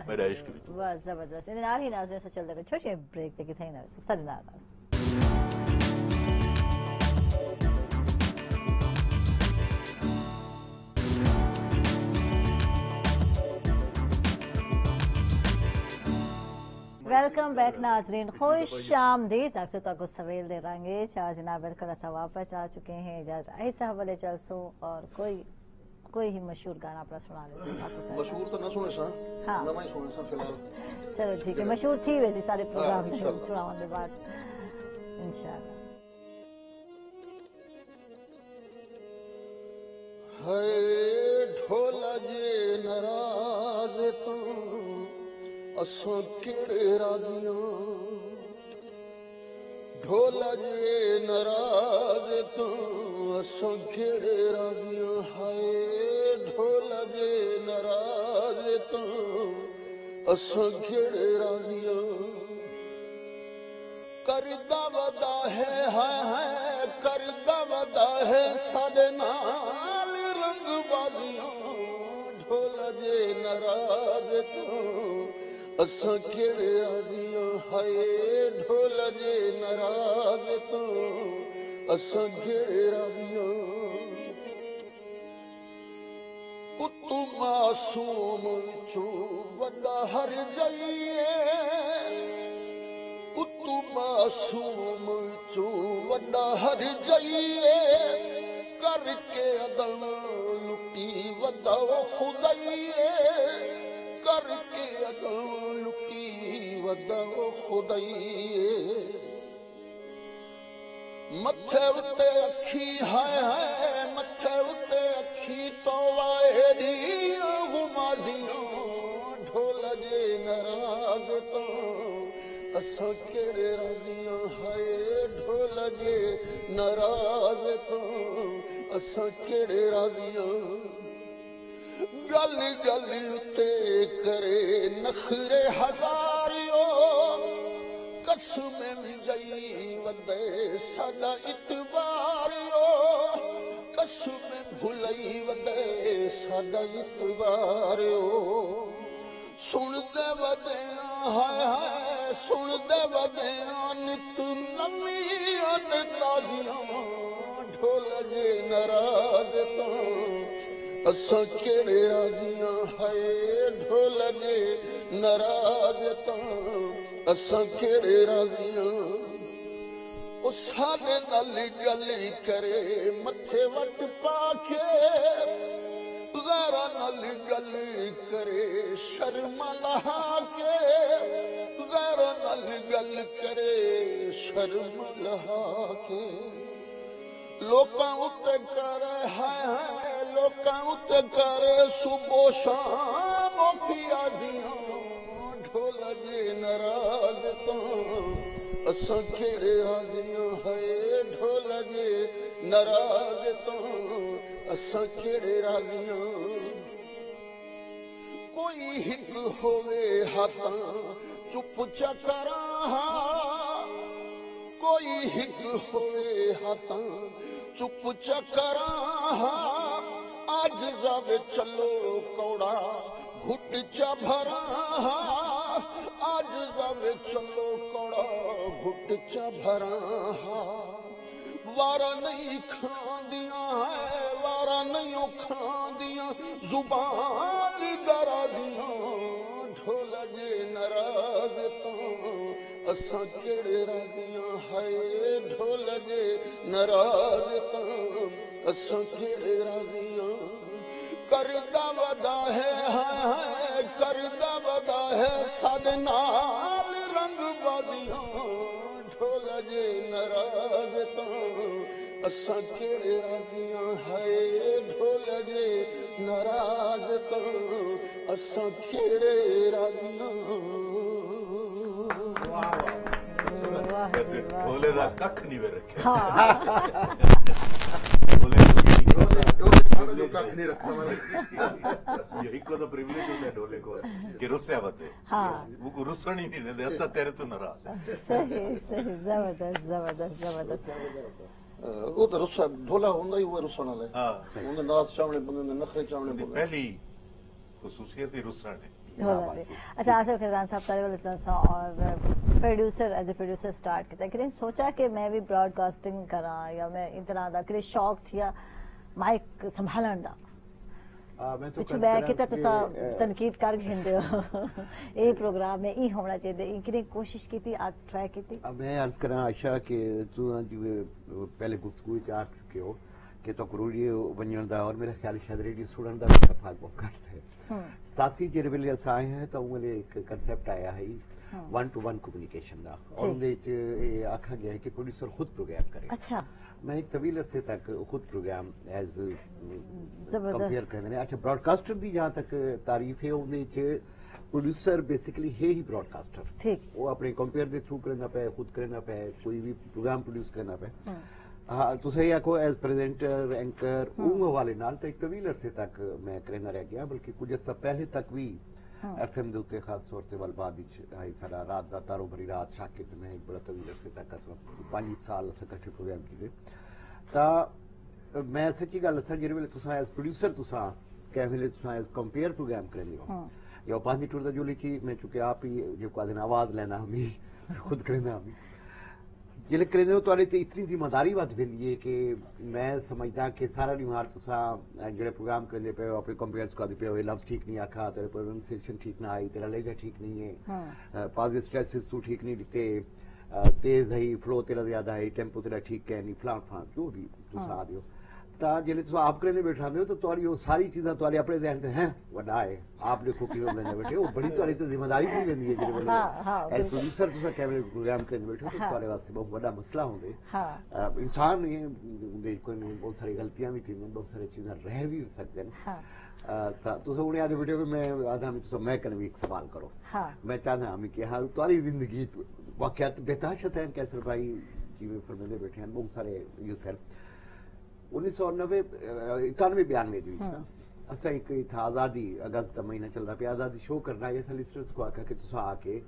S2: मेरा इश्क भी
S1: वाह जबरदस्त इन नाल ही नाज़रीन से चल रहे छोटे ब्रेक पे किथे ना सदना वेलकम बैक नाजरीन खुश आमदीद अक्सर तक सवेल दे रंगे चार जना बिल्कुल असा वापस आ चुके हैं इजाजत ऐसा हवाले चलसो और कोई ही मशहूर गाना अपना सुना ले
S5: मशहूर तो ना सुने सा
S1: हाँ
S5: ना मैं सुने सा फिलहाल
S1: चलो ठीक है मशहूर थी वैसे सारे प्रोग्राम सुनाने के बाद इंशाल्लाह
S5: है ढोला जे नाराज तू असो केड़े राजियां ढोला जे नाराज तू असो केड़े राजियां हाय ढोला जे नाराज तू असो केड़े राजियां करदा वदा है करदा वदा है साडे नाल रंग बाजियां ढोला जे नाराज तू असां केड़े राज़ियां हाय ढोल जे नाराज़ तो असां केड़े राज़ियां पुतु मासूम विचों वॾा हर जाइए पुतु मासूम विचों वॾा हर जाइए करके अदन लुटी वॾा खुदाइए करके अदन लुटी वॾा खुदाइए मथे उते अखी है मथे उते अखी तो वाएडी गुमाजियां ढोल जे नाराज़ तो असां केड़े राज़ियां हाय ढोल जे नाराज़ तो असां केड़े राज़ियां गल गल उते करे नखरे हज़ारियो कसम विजयी वदे साडा इतबारियो कसम भुलई वदे साडा इतबारियो सुनदे वदे हाय हाय सुनदे वदे नित नवी अद ताजियां ढोल जे नाराज़ तो असां केड़े राज़ियां हाय ढोल जे नाराज़ तो असां केड़े राज़ियां ओ साडे नाल गली करे मथे वट पाके गारा नाल गली करे शर्म लहा के गारा नाल गल करे शर्म लहा के लोकां उत्ते करे हाय हाय लोकां उत्ते करे सुबह शाम फियाजियां ढोल जे नाराज़ तो असां केड़े राज़ियां हाय ढोल जे नाराज़ तो असां केड़े राज़ियां कोई हिक होवे हाथां चुप चकरा कोई हिक होवे हाथां चुप चकरा आज जावे चलो कौड़ा घुट चा भरा आज जावे चलो कौड़ा घुट चा भरा वारा नहीं खांदियां है वारा नहीं खांदियां जुबान दराजियां ढोल जे नाराज़ तो असां केड़े राज़ियां हाय ढोल जे नाराज़ तो असां केड़े राज़ियां करदा वदा है हाय करदा वदा है साडे नाल रंग बाजियां ढोल जे नाराज़ तो असां केड़े राज़ियां हाय ढोल जे नाराज़ तो असां केड़े राज़ियां
S2: ढोले दा कख नहीं वे रखे यही को तो प्रिविलेज है ढोले को कि रुस्या बते वो रुसन ही नहीं दे अच्छा तेरे तो नाराज
S1: सही सही जबरदस्त जबरदस्त जबरदस्त
S5: वो तो रुस्सा ढोला हुंदा ही वो रुसन वाला
S2: हां
S5: उनके नाच चावले बंदे ने नखरे चावले
S2: पहली खुसूसियत ही रुसन है
S1: अच्छा आसिफ खिज़रान साहब तालिब और producer as a producer start किया कि सोचा कि मैं भी ब्रॉडकास्टिंग करा या मैं इतना दा कि शौक थिया माइक संभालण दा
S3: मैं तो
S1: कुछ बैठ के तो तनकीद कर घिंदे हो ये प्रोग्राम में ई होना चाहिए ई कि कोशिश की थी आज ट्राई की थी
S3: मैं अर्ज करा आशा कि तू पहले गुफ्तगू च आ चुके हो कि तो रेडियो वञण दा और मेरा ख्याल शायद रेडियो सुनण दा भी सफाक बहुत घट है 87 जे वेले असां आए हैं तो उन्हें एक कंसेप्ट आया है वन टू वन कम्युनिकेशन दा और उन्हें आखा गया है कि प्रोड्यूसर खुद प्रोग्राम करे
S1: अच्छा
S3: मैं एक तवील अरसे तक खुद प्रोग्राम एज कंपेयर करने अच्छा ब्रॉडकास्टर दी जहां तक तारीफ है उन्हें प्रोड्यूसर बेसिकली है ही ब्रॉडकास्टर
S1: ठीक
S3: वो अपने कंपेयर दे थ्रू करना पे खुद करना पे कोई भी प्रोग्राम प्रोड्यूस करना पे हाँ तो सही आखो एज प्रेजेंटर एंकर उन हवाले नाल तो एक तवील अरसे तक मैं करना रह गया बल्कि कुछ अर्सा पहले तक भी एफएम दे उत्ते खास तौर ते वलबाद आई सारा रात दा तारो भरी रात शाकिर ते मैं एक बड़ा तवील अरसे तक अस 5 साल अस इकट्ठे प्रोग्राम कीते ता मैं सच्ची गल असा जेरे वेले तुसा एज प्रोड्यूसर तुसा कै वेले तुसा एज कंपेयर प्रोग्राम करदे हो या पांच टूर जो लिखी मैं चुके आप ही जो आदन आवाज लेना हमी खुद करेंदा हमी जिले करेंदे हो तो इतनी जिम्मेदारी वध वेंदी है कि मैं समझदा कि सारा निहार तुसा जेड़े प्रोग्राम करेंदे पे अपने कंपेयर्स कर पे लफ्ज ठीक नहीं आखा तेरे प्रोनाउंसिएशन ठीक ना आई तेरा लहजा ठीक नहीं है पॉजिटिव स्ट्रेसेस तू ठीक नहीं दिते तेज है फ्लो तेरा ज्यादा है टेम्पो तेरा ठीक है नहीं फलान फलान जो भी तुसा आ दियो ता जिले तुसा आप करने बैठा हो तो तुम्हारी वो सारी चीज़ें तुम्हारे अपने जहन से हैं वड्डा है आप देखो कि मैं बैठे वो बड़ी तुम्हारी तो जिम्मेदारी सी वेंदी है जिले एज प्रोड्यूसर तुसा कैमरे प्रोग्राम करने बैठे तो तुम्हारे वास्ते बहुत बड़ा मसला होंदे इंसान ये कोई बहुत सारी गलतियां भी थी बहुत सारी चीज़ें रह भी सकते हैं तुसा उन्हें आधे वीडियो में मैं आधा मैं कल भी एक सवाल करो मैं चाहता हूं कि हाँ तुम्हारी जिंदगी वाकयात बेताशत है कैसर भाई जी में फरमाते बैठे हैं बहुत सारे यूथ हैं 1991 91 ਦੇ ਵਿੱਚ ਨਾ ਅਸਾਂ ਇੱਕ ਥਾ ਆਜ਼ਾਦੀ ਅਗਸਤ ਦਾ ਮਹੀਨਾ ਚੱਲਦਾ ਪਿਆ ਆਜ਼ਾਦੀ ਸ਼ੋਅ ਕਰਨਾ ਇਹ ਸਲਿਸਟਰਸ ਕੋ ਆਖਿਆ ਕਿ ਤੁਸੀਂ ਆ ਕੇ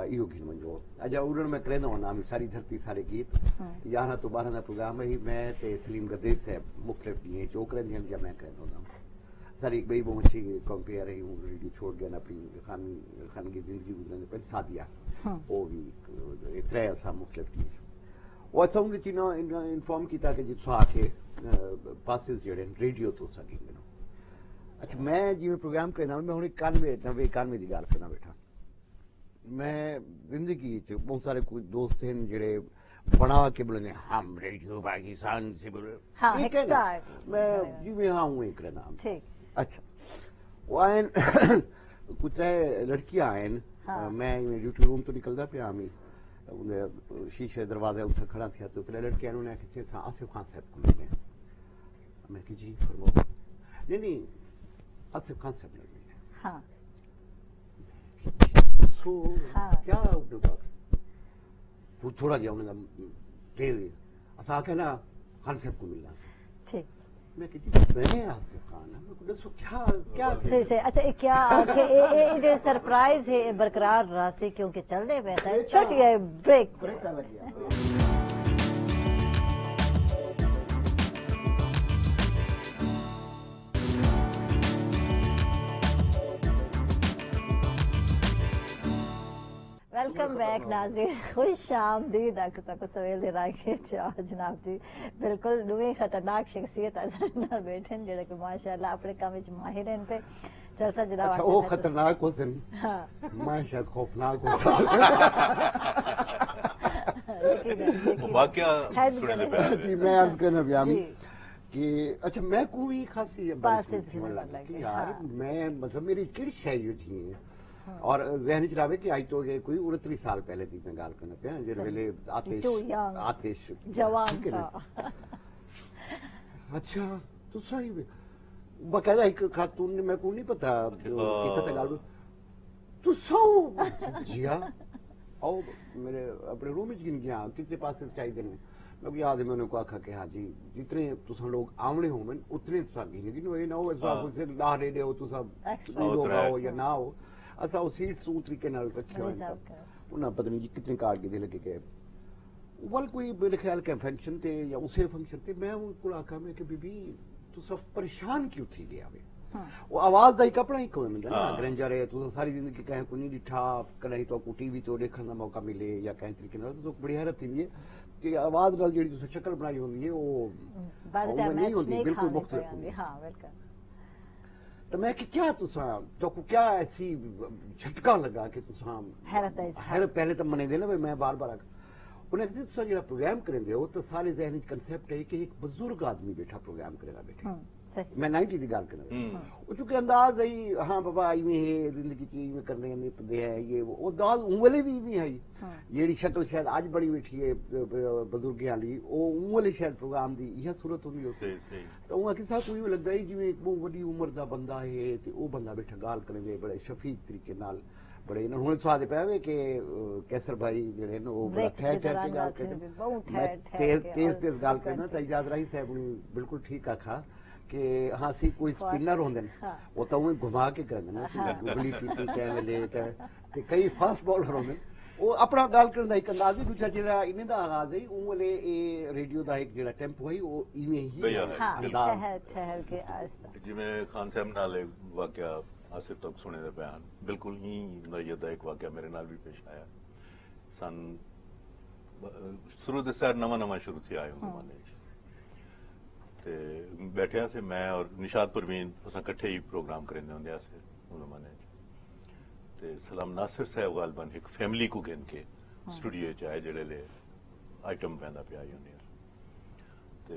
S3: ਇਹੋ ਗਿਣ ਮੰਜੋ ਅਜਾ ਉਰਨ ਮੈਂ ਕਰਦਾ ਹਾਂ ਸਾਰੀ ਧਰਤੀ ਸਾਰੇ ਗੀਤ 11 ਤੋਂ 12 ਦਾ ਪ੍ਰੋਗਰਾਮ ਹੈ ਮੈਂ ਤੇ ਸਲੀਮ ਗਰਦੇਸ ਸਾਹਿਬ ਮੁxtਲਿਫ ਦੀਆਂ ਚੋਕ ਰਹਿੰਦੇ ਹਨ ਜਾਂ ਮੈਂ ਕਰਦਾ ਹਾਂ सारी एक बड़ी बहुत अच्छी कंपेयर रही हूँ रेडियो छोड़ गया ना अपनी खान की जिंदगी गुजरने पर सादिया वो भी इतने ऐसा मुख्तलिफ चीज वो अच्छा हूँ कि इन्फॉर्म किया कि जिसको आके पासिस जड़े रेडियो तो सकेंगे ना अच्छा मैं जिम्मे प्रोग्राम करना मैं हूँ 91 की गल करना बैठा मैं जिंदगी बहुत सारे कोई दोस्त हैं जेड़े बना के बोले हम रेडियो पाकिस्तान से बोले मैं जिम्मे हाँ हूँ एक नाम अच्छा वो आयन कुछ लड़कियां आयन मैं ड्यूटी रूम तो निकलता पे आमी शीशे दरवाजे उठा खड़ा था तो लड़कियां उन्होंने किसी आसिफ खान साहब को मिले मैं कि जी फरमाओ नहीं आसिफ खान साहब ने मिले हाँ सो क्या वो थोड़ा जा उन्होंने तेज असा आके ना खान साहब को मिलना ठीक मैं आसिफ खान क्या
S1: सही अच्छा क्या जो सरप्राइज है बरकरार रहा से क्योंकि चल रहे पैसा छोटी ब्रेक वेलकम बैक नाज़रीन खुश आमदीद तक सवेल दे राखे जनाब जी बिल्कुल दुए खतरनाक शख्सियत अजर बैठे जेड़े कि माशाल्लाह अपने काम विच माहिर हैं पे जलसा जनाब
S3: अच्छा वो खतरनाक हुसन हां मैं शायद खौफनाक हुसन
S2: वाकया सुनने पे
S3: जी मैं अर्ज करना भी कि अच्छा मैं कोई खासी बात लगी यार मैं मतलब मेरी किड़ शय थी और जहन च रहे कि आज तो कोई 29 साल पहले थी मैं गाल करना पे जिस वेले आतिश
S1: जवान था
S3: अच्छा तो सही बकायदा एक खातून ने मैं को नहीं पता कितना तक गाल तो सौ जिया और मेरे अपने रूम में गिन गया कितने पास चाहिए दिन मैं याद है मैंने को आखा कि हाँ जी जितने तुसा लोग आवने हो मैं उतने तुसा गिन गिनो ये ना हो ऐसा कुछ ला दे हो तुसा लोग आओ या ना हो असा उस सीट सू तरीके नाल रखियो उन्हें पता नहीं कितने कार्ड के लगे गए वल कोई मेरे ख्याल के फंक्शन थे या उसे फंक्शन थे मैं उनको आखा मैं कि बीबी तू सब परेशान क्यों थी गया वे वो आवाज दा कपड़ा ही कोई मिलदा ना ग्रेंजर है तू सारी जिंदगी कहीं को नहीं दिठा कहीं तो को टीवी तो देखने का मौका मिले या कहीं तरीके नाल तो बड़ी हैरत थी कि आवाज नाल जेडी तू शक्ल बनाई होंदी है वो नहीं होती बिल्कुल मुख्तलिफ होंदी हां वेलकम तो मैं कि क्या तुसा तो को क्या ऐसी झटका लगा कि तुसा हैरत पहले तो मने देना मैं बार-बार उन्हें किसी तुसा जेड़ा प्रोग्राम करेंगे हो तो सारे जहन में कांसेप्ट है कि एक बुजुर्ग आदमी बैठा प्रोग्राम करेगा बैठे मैं 90 की गल कर वो चूंकि अंदाज है हाँ बाबा इवें है जिंदगी चीज में करने दे है ये वो अंदाज उंगले भी है जेड़ी शक्ल शायद आज बड़ी बैठी है बुजुर्ग वाली वो उंगले शायद प्रोग्राम दी यह सूरत होंदी हो तो उहा के साथ कोई लगदा है जिवें एक बहुत बड़ी उम्र दा बंदा है ते वो बंदा बैठा गाल करेंगे बड़े शफीक तरीके नाल बड़े हुण स्वाद पे कि कैसर भाई जेड़े न वो बड़ा ठहर के गाल करते तेज गाल करना तो इजाज राही साहब ने बिल्कुल ठीक आखा कि हाँ सी कोई स्पिनर होंदे वो तो उन्हें घुमा के करते ना गुगली की कै वेले ते कई फास्ट बॉलर होंदे वो अपना गाल करने का एक अंदाज है दूसरा जेड़ा इन्हें दा आगाज है उंगले ए रेडियो दा एक जेड़ा टेम्पो है वो इवें ही
S1: ठहर के आस्ता
S2: जिवें खान साहब नाल वाकया आसिफ तक सुने दे बयान बिल्कुल ही नोयत का एक वाकया मेरे नाल भी पेश आया। सन शुरू दे सैर नवा शुरू थी आए उस जमाने ते बैठिया से मैं और निशाद परवीन असां कट्ठे ही प्रोग्राम करेंदे होंदे से उस जमाने ते सलाम नासिर साहब गालबन एक फैमिली को गिन के स्टूडियो च आए जेड़े ले आइटम पैदा पे आई होंगे ते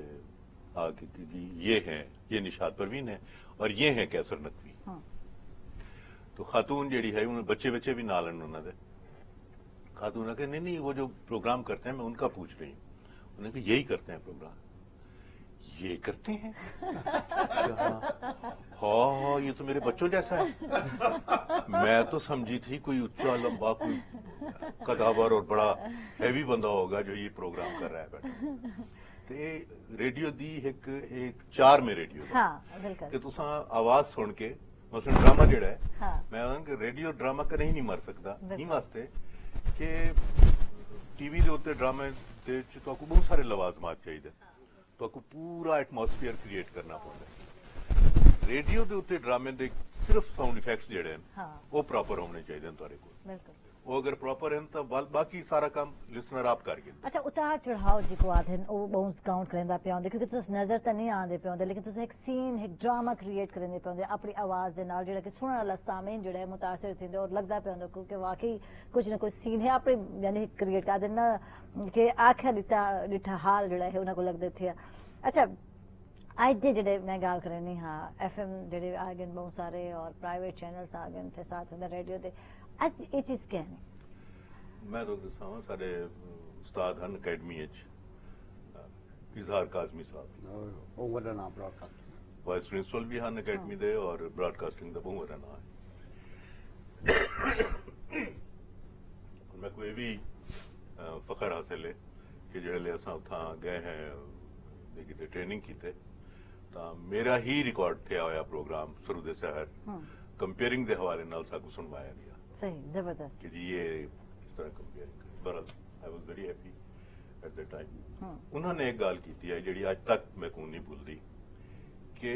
S2: आके कि जी ये है, ये निशाद परवीन है और ये है कैसर नकवी। तो खातून जेड़ी है उन्हें बच्चे भी नाल उन्होंने खातून ने कहा नहीं वो जो प्रोग्राम करते हैं मैं उनका पूछ रही हूँ। उन्होंने कहा यही करते हैं प्रोग्राम, ये करते हैं? हाँ ये तो मेरे बच्चों जैसा है। मैं तो समझी थी कोई उच्चा लंबा कोई कदावर और बड़ा हैवी बंदा होगा जो ये प्रोग्राम कर रहा है बैठा। ते रेडियो दी एक चार में रेडियो कि तुसा आवाज सुन के मसलन ड्रामा जेड़ा है मैं रेडियो ड्रामा कहीं नहीं मर सकता नहीं वास्ते कि टीवी दे उत्ते ड्रामे दे च तुहानू बहुत सारे लवाजमात चाहिए, तुहानू पूरा एटमॉस्फेयर क्रिएट करना पौंदा। रेडियो दे उत्ते ड्रामे दे सिर्फ साउंड इफेक्ट्स जेड़े हैं वो प्रॉपर होने चाहिए तुहाडे कोल। वो अगर प्रॉपर हैं तो बाकी सारा काम लिसनर आप कर गिनदे।
S1: अच्छा उतार चढ़ाव जिको आदन ओ बहुत काउंट करंदा पे आंदे क्योंकि तुस नजर तो नहीं आंदे पे आंदे लेकिन तुस एक सीन एक ड्रामा क्रिएट करंदे पे आंदे अपनी आवाज दे नाल जेड़ा कि सुनने वाला सामीन जेड़ा है मुतासिर थिंदे और लगदा पे आंदे क्योंकि वाकई कुछ ना कुछ सीन है अपनी यानी क्रिएट कर देना कि आंखें डिठा हाल जेड़ा है उन्हां को लगदे थे। अच्छा आज दे जेड़े मैं गाल करनी हाँ FM जेड़े आ गए बहुत सारे और प्राइवेट चैनल्स आ गए थे साथ में रेडियो दे आज ये चीज क्या है?
S2: मैं तो दसां साडे उस्ताद हन अकेडमी इजहार काजमी साहब वाइस प्रिंसिपल भी हन अकेडमी दे और ब्रॉडकास्टिंग दा बहुत बड़ा नाम है। मैं कोई भी फखर हासिल है कि जेड़े असां उत्थां गए हैं किते ट्रेनिंग कीते तां मेरा ही रिकॉर्ड थे होया प्रोग्राम शुरू दे सहर कंपेयरिंग दे हवाले नाल साकू सुनवाया गया। सही जबरदस्त कि जी ये इस तरह कंपेयरिंग बरल I was very happy at the time. उन्होंने एक गाल की है जी आज तक मैं को नहीं भूलती कि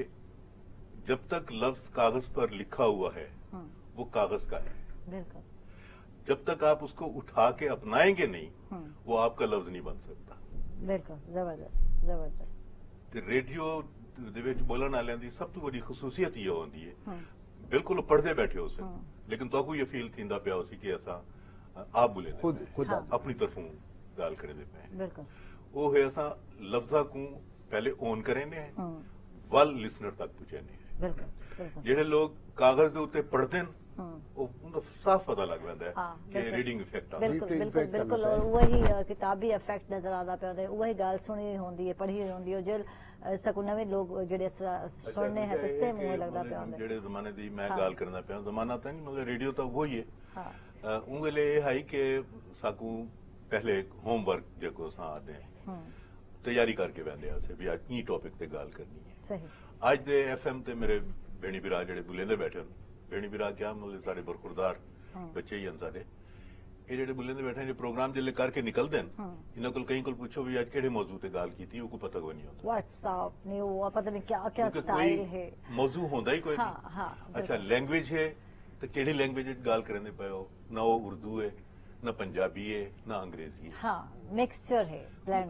S2: जब तक लफ्ज कागज पर लिखा हुआ है वो कागज का है, बिल्कुल जब तक आप उसको उठा के अपनाएंगे नहीं वो आपका लफ्ज नहीं बन सकता। बिल्कुल जबरदस्त जबरदस्त। रेडियो दे विच बोलण वालियां दी सब तो बड़ी खसूसियत ये होंदी है बिल्कुल पढ़ते बैठे हो सके लेकिन तो ये फील थींदा पिया हो सी कि असा आप बोले खुद अपनी तरफों गाल करे दे पे बिल्कुल वो है असा लफ्जा को पहले ओन करेने वल लिसनर तक पहुंचाने बिल्कुल जेड़े लोग कागज दे उत्ते पढ़ते हैं उनको साफ पता लग जाता है कि रीडिंग इफेक्ट आ बिल्कुल बिल्कुल बिल्कुल और वही किताबी इफेक्ट नजर आता पे होंदा है वही गाल सुनी होंदी है पढ़ी होंदी है जेल सकू नवे लोग जेड़े सुनने हैं तो सेम वही लगदा पे होंदा है जेड़े जमाने दी मैं गाल करना पे जमाना तो नहीं मतलब रेडियो तो वही है उंगले है कि साकू पहले होमवर्क जेको सा आदे तैयारी करके वेंदे से भी आज ई टॉपिक ते गाल करनी है। सही आज दे FM ते मेरे बेणी बिरा जेड़े बुलेंदे बैठे बेणी बिरा क्या मतलब सारे बरखुरदार बच्चे ही हैं सारे ये जेड़े बुलेंदे बैठे जो प्रोग्राम जिले करके निकलते हैं इन्हों को कहीं को पूछो भी आज केड़े मौजू ते गाल की थी वो पता कोई नहीं होता व्हाट्सएप नहीं वो पता नहीं क्या क्या स्टाइल है मौजू होंदा ही कोई नहीं। अच्छा लैंग्वेज है तो केड़ी लैंग्वेज गाल करने पे हो ना वो उर्दू है ना पंजाबी है ना अंग्रेजी है मिक्सचर है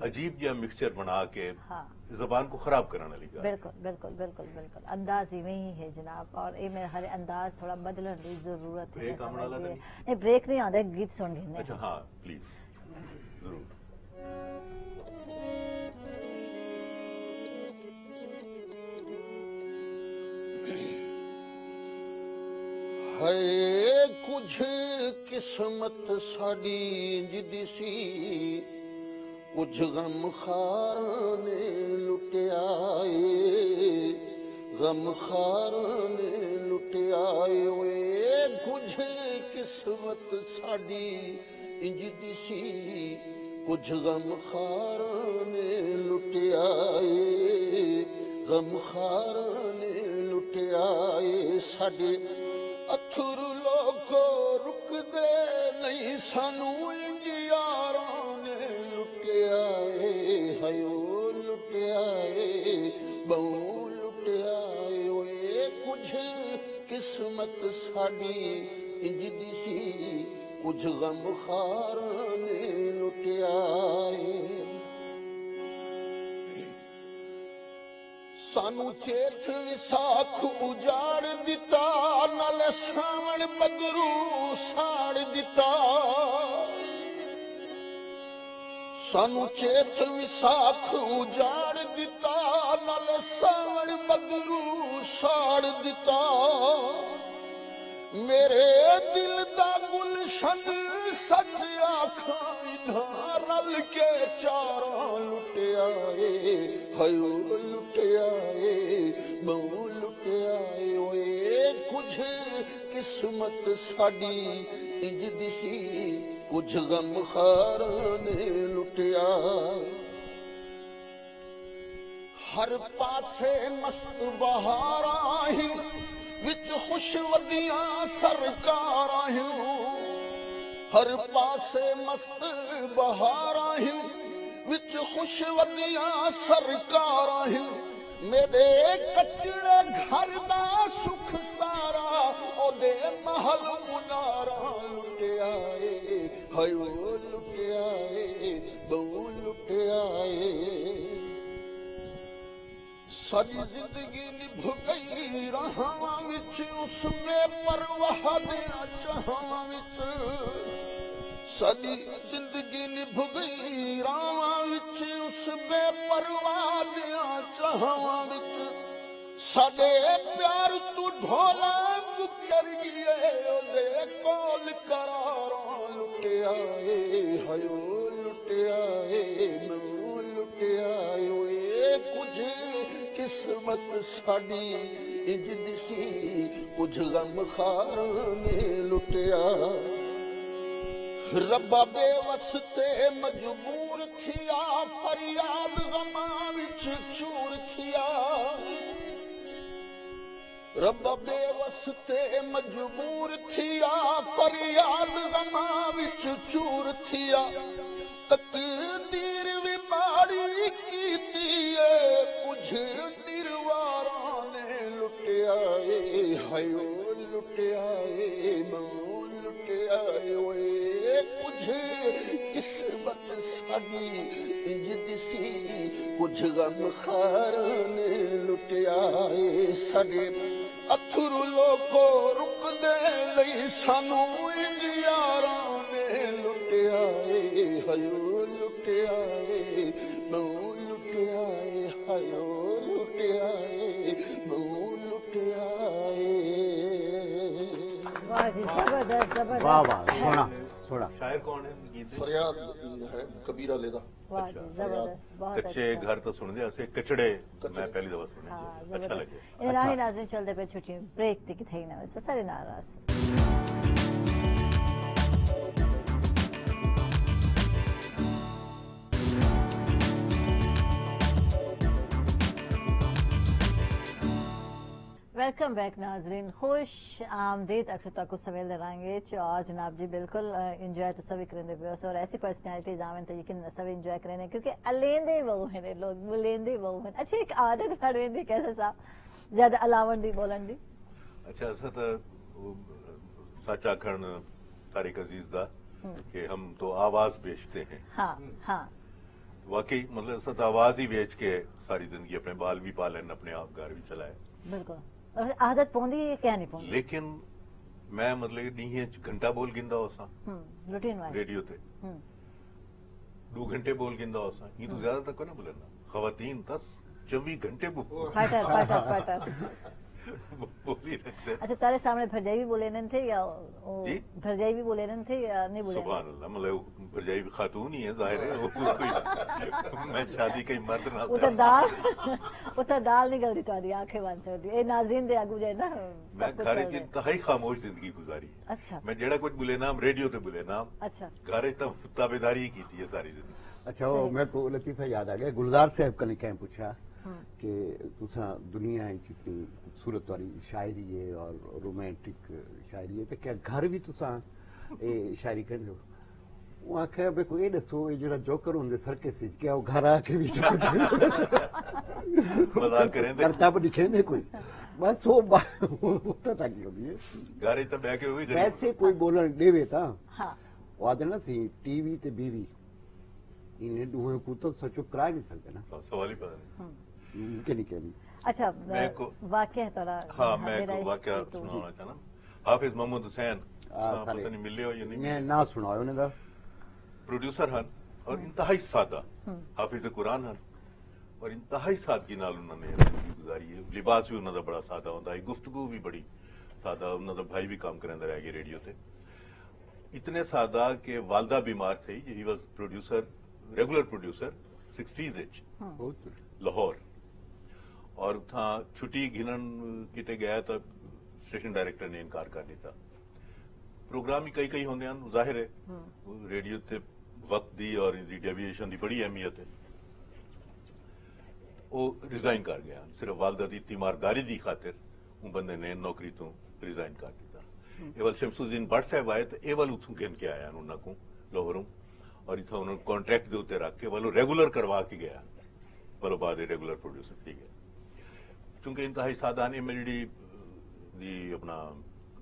S2: अजीब या मिक्सचर बना के जबान को खराब कराने वाली गाल बिल्कुल बिल्कुल बिल्कुल बिल्कुल अंदाज ही में है जनाब और ये मेरा हर अंदाज थोड़ा बदलने की जरूरत है नहीं ब्रेक नहीं आंदा गीत सुन के अच्छा हाँ प्लीज जरूर।
S5: है कुछ किस्मत साड़ी जिदी सी कुछ गम खार ने लुटियाए गम खार ने लुटियाए वे कुछ किस्मत साड़ी जिदी सी कुछ गम खार ने लुटियाए गम खार ने लुटियाए साडे अथुर लोको रुक दे नहीं सानू इंज यारां ने लुटिया हयो लुटिया बहु लुटिया ओए कुछ किस्मत साडी इंज दी सी कुछ गम खारां ने लुटिया ए सानू चेत विसाख उजाड़ दिता नाल सावण बदरू साड़ दिता सानू चेत विसाख उजाड़ दिता नाल सावण बदरू साड़ दिता मेरे दिल दा गुलशन सच आखां रल के चारां लुटिया ए हयो लुटिया ए बहु लुटिया ए ओए कुछ किस्मत साडी इंज दी सी कुछ गम खारां ने लुटिया हर पासे मस्त बहारां हिन विच खुश वदियां सरकारां हिन हर पासे मस्त बहारां हिन विच खुश वदियां सरकारां हिन मेरे कचड़े घर दा सुख सारा ओदे महल मुनारा लुटिया ए हयो लुटिया ए बहु लुटिया ए सारी जिंदगी निभ गई राहां विच उसने परवाह दियां चाहां विच सारी जिंदगी निभ गई राहां विच उसने परवाह दियां चाहां विच साडे प्यार तू ढोला मुकर गए ओदे कोल करारां लुटिया ए हयो लुटिया ए मैं लुटिया ए कुछ किस्मत साडी इंज दी सी कुछ गम खारां ने लुटिया रब्बा बेवसते मजबूर थिया फरियाद गमां विच चूर थिया रब्बा बेवसते मजबूर थिया फरियाद गमां विच चूर थिया तकदीर भी माड़ी कीती है कुछ निर्वारां ने लुटिया ए हयो लुटिया ए मैं लुटिया ओए कुछ किस्मत साडी इंज दी सी कुछ गम खारां ने लुटिया ए साडे अथरू लोको रुक दे लई सानू इंज यारां ने लुटिया ए हयो लुटिया ए मैं लुटिया ए हयो लुटिया ए मैं लुटिया
S1: वाह जी जबरदस्त जबरदस्त
S3: वाह वाह सोना सोना
S2: शायर कौन है गीत
S5: फरियाद है कबीरा लेदा
S1: वाह जी जबरदस्त बहुत
S2: कच्चे
S1: अच्छा
S2: घर तो सुन दिया कचड़े मैं पहली दफा सुने
S1: हाँ
S2: अच्छा लगे
S1: जबरदस्त राही नाज़रीन चलते पे छुट्टी ब्रेक थी कि थे ना वैसे सारे नाराज वेलकम बैक नाजरीन खुश आमदीद अक्सर तक सवेल दरांगे और जनाब जी बिल्कुल इंजॉय तो सभी करेंगे पे और ऐसी पर्सनैलिटीज आवन तो यकीन सभी इंजॉय करेंगे क्योंकि अलेंदे वो हैं लोग लेंदे वो हैं अच्छा एक आदत पड़वेंदी कैसे साहब ज्यादा अलावन दी बोलन दी
S2: अच्छा असा तो सच आखण तारिक अजीज दा कि हम तो आवाज बेचते हैं
S1: हाँ हाँ
S2: वाकई मतलब असा तो आवाज ही बेच के सारी जिंदगी अपने बाल भी पालन अपने आप घर भी चलाए
S1: बिल्कुल और आदत पौंदी क्या नहीं पौंदी
S2: लेकिन मैं मतलब डी घंटा बोल गिंदा होसा
S1: रूटीन वाइज
S2: रेडियो ते 2 घंटे बोल गिंदा होसा ये तो ज्यादा तक ना बोलना खवातीन 24 घंटे
S1: पटर पटर पटर
S2: बोल ही रखते
S1: अच्छा तारे सामने भरजाई भी बोले नहीं थे या भरजाई भी बोले नहीं थे या नहीं बोले
S2: सुभान अल्लाह मतलब भरजाई भी खातून ही है जाहिर है मैं शादी कई मर्द ना
S1: उतर दाल निकल दी तुम्हारी आंखें बंद कर दी ए नाज़रीन दे आगू जाए ना
S2: मैं घर की इंतहाई खामोश जिंदगी गुजारी
S1: अच्छा
S2: मैं जेड़ा कुछ बोले नाम रेडियो ते बोले नाम
S1: अच्छा
S2: घर तो ताबेदारी की थी सारी जिंदगी
S3: अच्छा वो मेरे को लतीफा याद आ गया गुलजार साहब कने कैं पूछा कि तुसा दुनिया इतनी खूबसूरत वाली शायरी है और रोमांटिक शायरी है तो क्या घर भी तुसा शायरी कर वो आख्या बे कोई दसो जो जोकर होंगे सर्कस क्या वो घर आके भी
S2: मजाक करें
S3: करता भी दिखेंदे कोई बस वो उत्तर तक ही होती है
S2: गारे तो बह के वही
S3: वैसे कोई बोलन देवे ता वो आदे ना सी टीवी ते बीवी इन्हें दुहे को तो सचो करा नहीं सकते ना
S2: सवाल ही पता नहीं
S3: के नहीं कहनी
S1: अच्छा वाकया है थोड़ा
S2: हाँ मैं एक वाकया सुनाना चाहना हाफिज मोहम्मद हुसैन पता नहीं मिले हो या नहीं
S3: मैं ना सुनायो ने दा
S2: प्रोड्यूसर हन और इंतहाई सादा हाफिज कुरान हन और इंतहाई सादगी नाल उन्होंने जिंदगी गुजारी है लिबास भी उन्होंने बड़ा सादा होता है गुफ्तगू भी बड़ी सादा उन्होंने भाई भी काम करेंदा रह गए रेडियो ते इतने सादा के वालदा बीमार थे he was producer regular producer 60s as Lahore और था छुट्टी घिनन किते गया तो स्टेशन डायरेक्टर ने इनकार कर दिया प्रोग्राम ही कई होंगे हैं जाहिर है रेडियो ते वक्त दी और डेविएशन की बड़ी अहमियत है वो रिजाइन कर गया सिर्फ वालदा की तीमारदारी की खातिर वो बंदे ने नौकरी तो रिजाइन कर दिता ये वाल शमसुद्दीन भट्ट साहब आए तो ये वाल उथों गिन के आया उन्होंने को लाहौरों और इतना उन्होंने कॉन्ट्रैक्ट के उत्ते रख के वालों रेगुलर करवा के गया वालों बाद रेगुलर प्रोड्यूसर थी गया चूंकि इंतहाई सादा ने मेरी दी अपना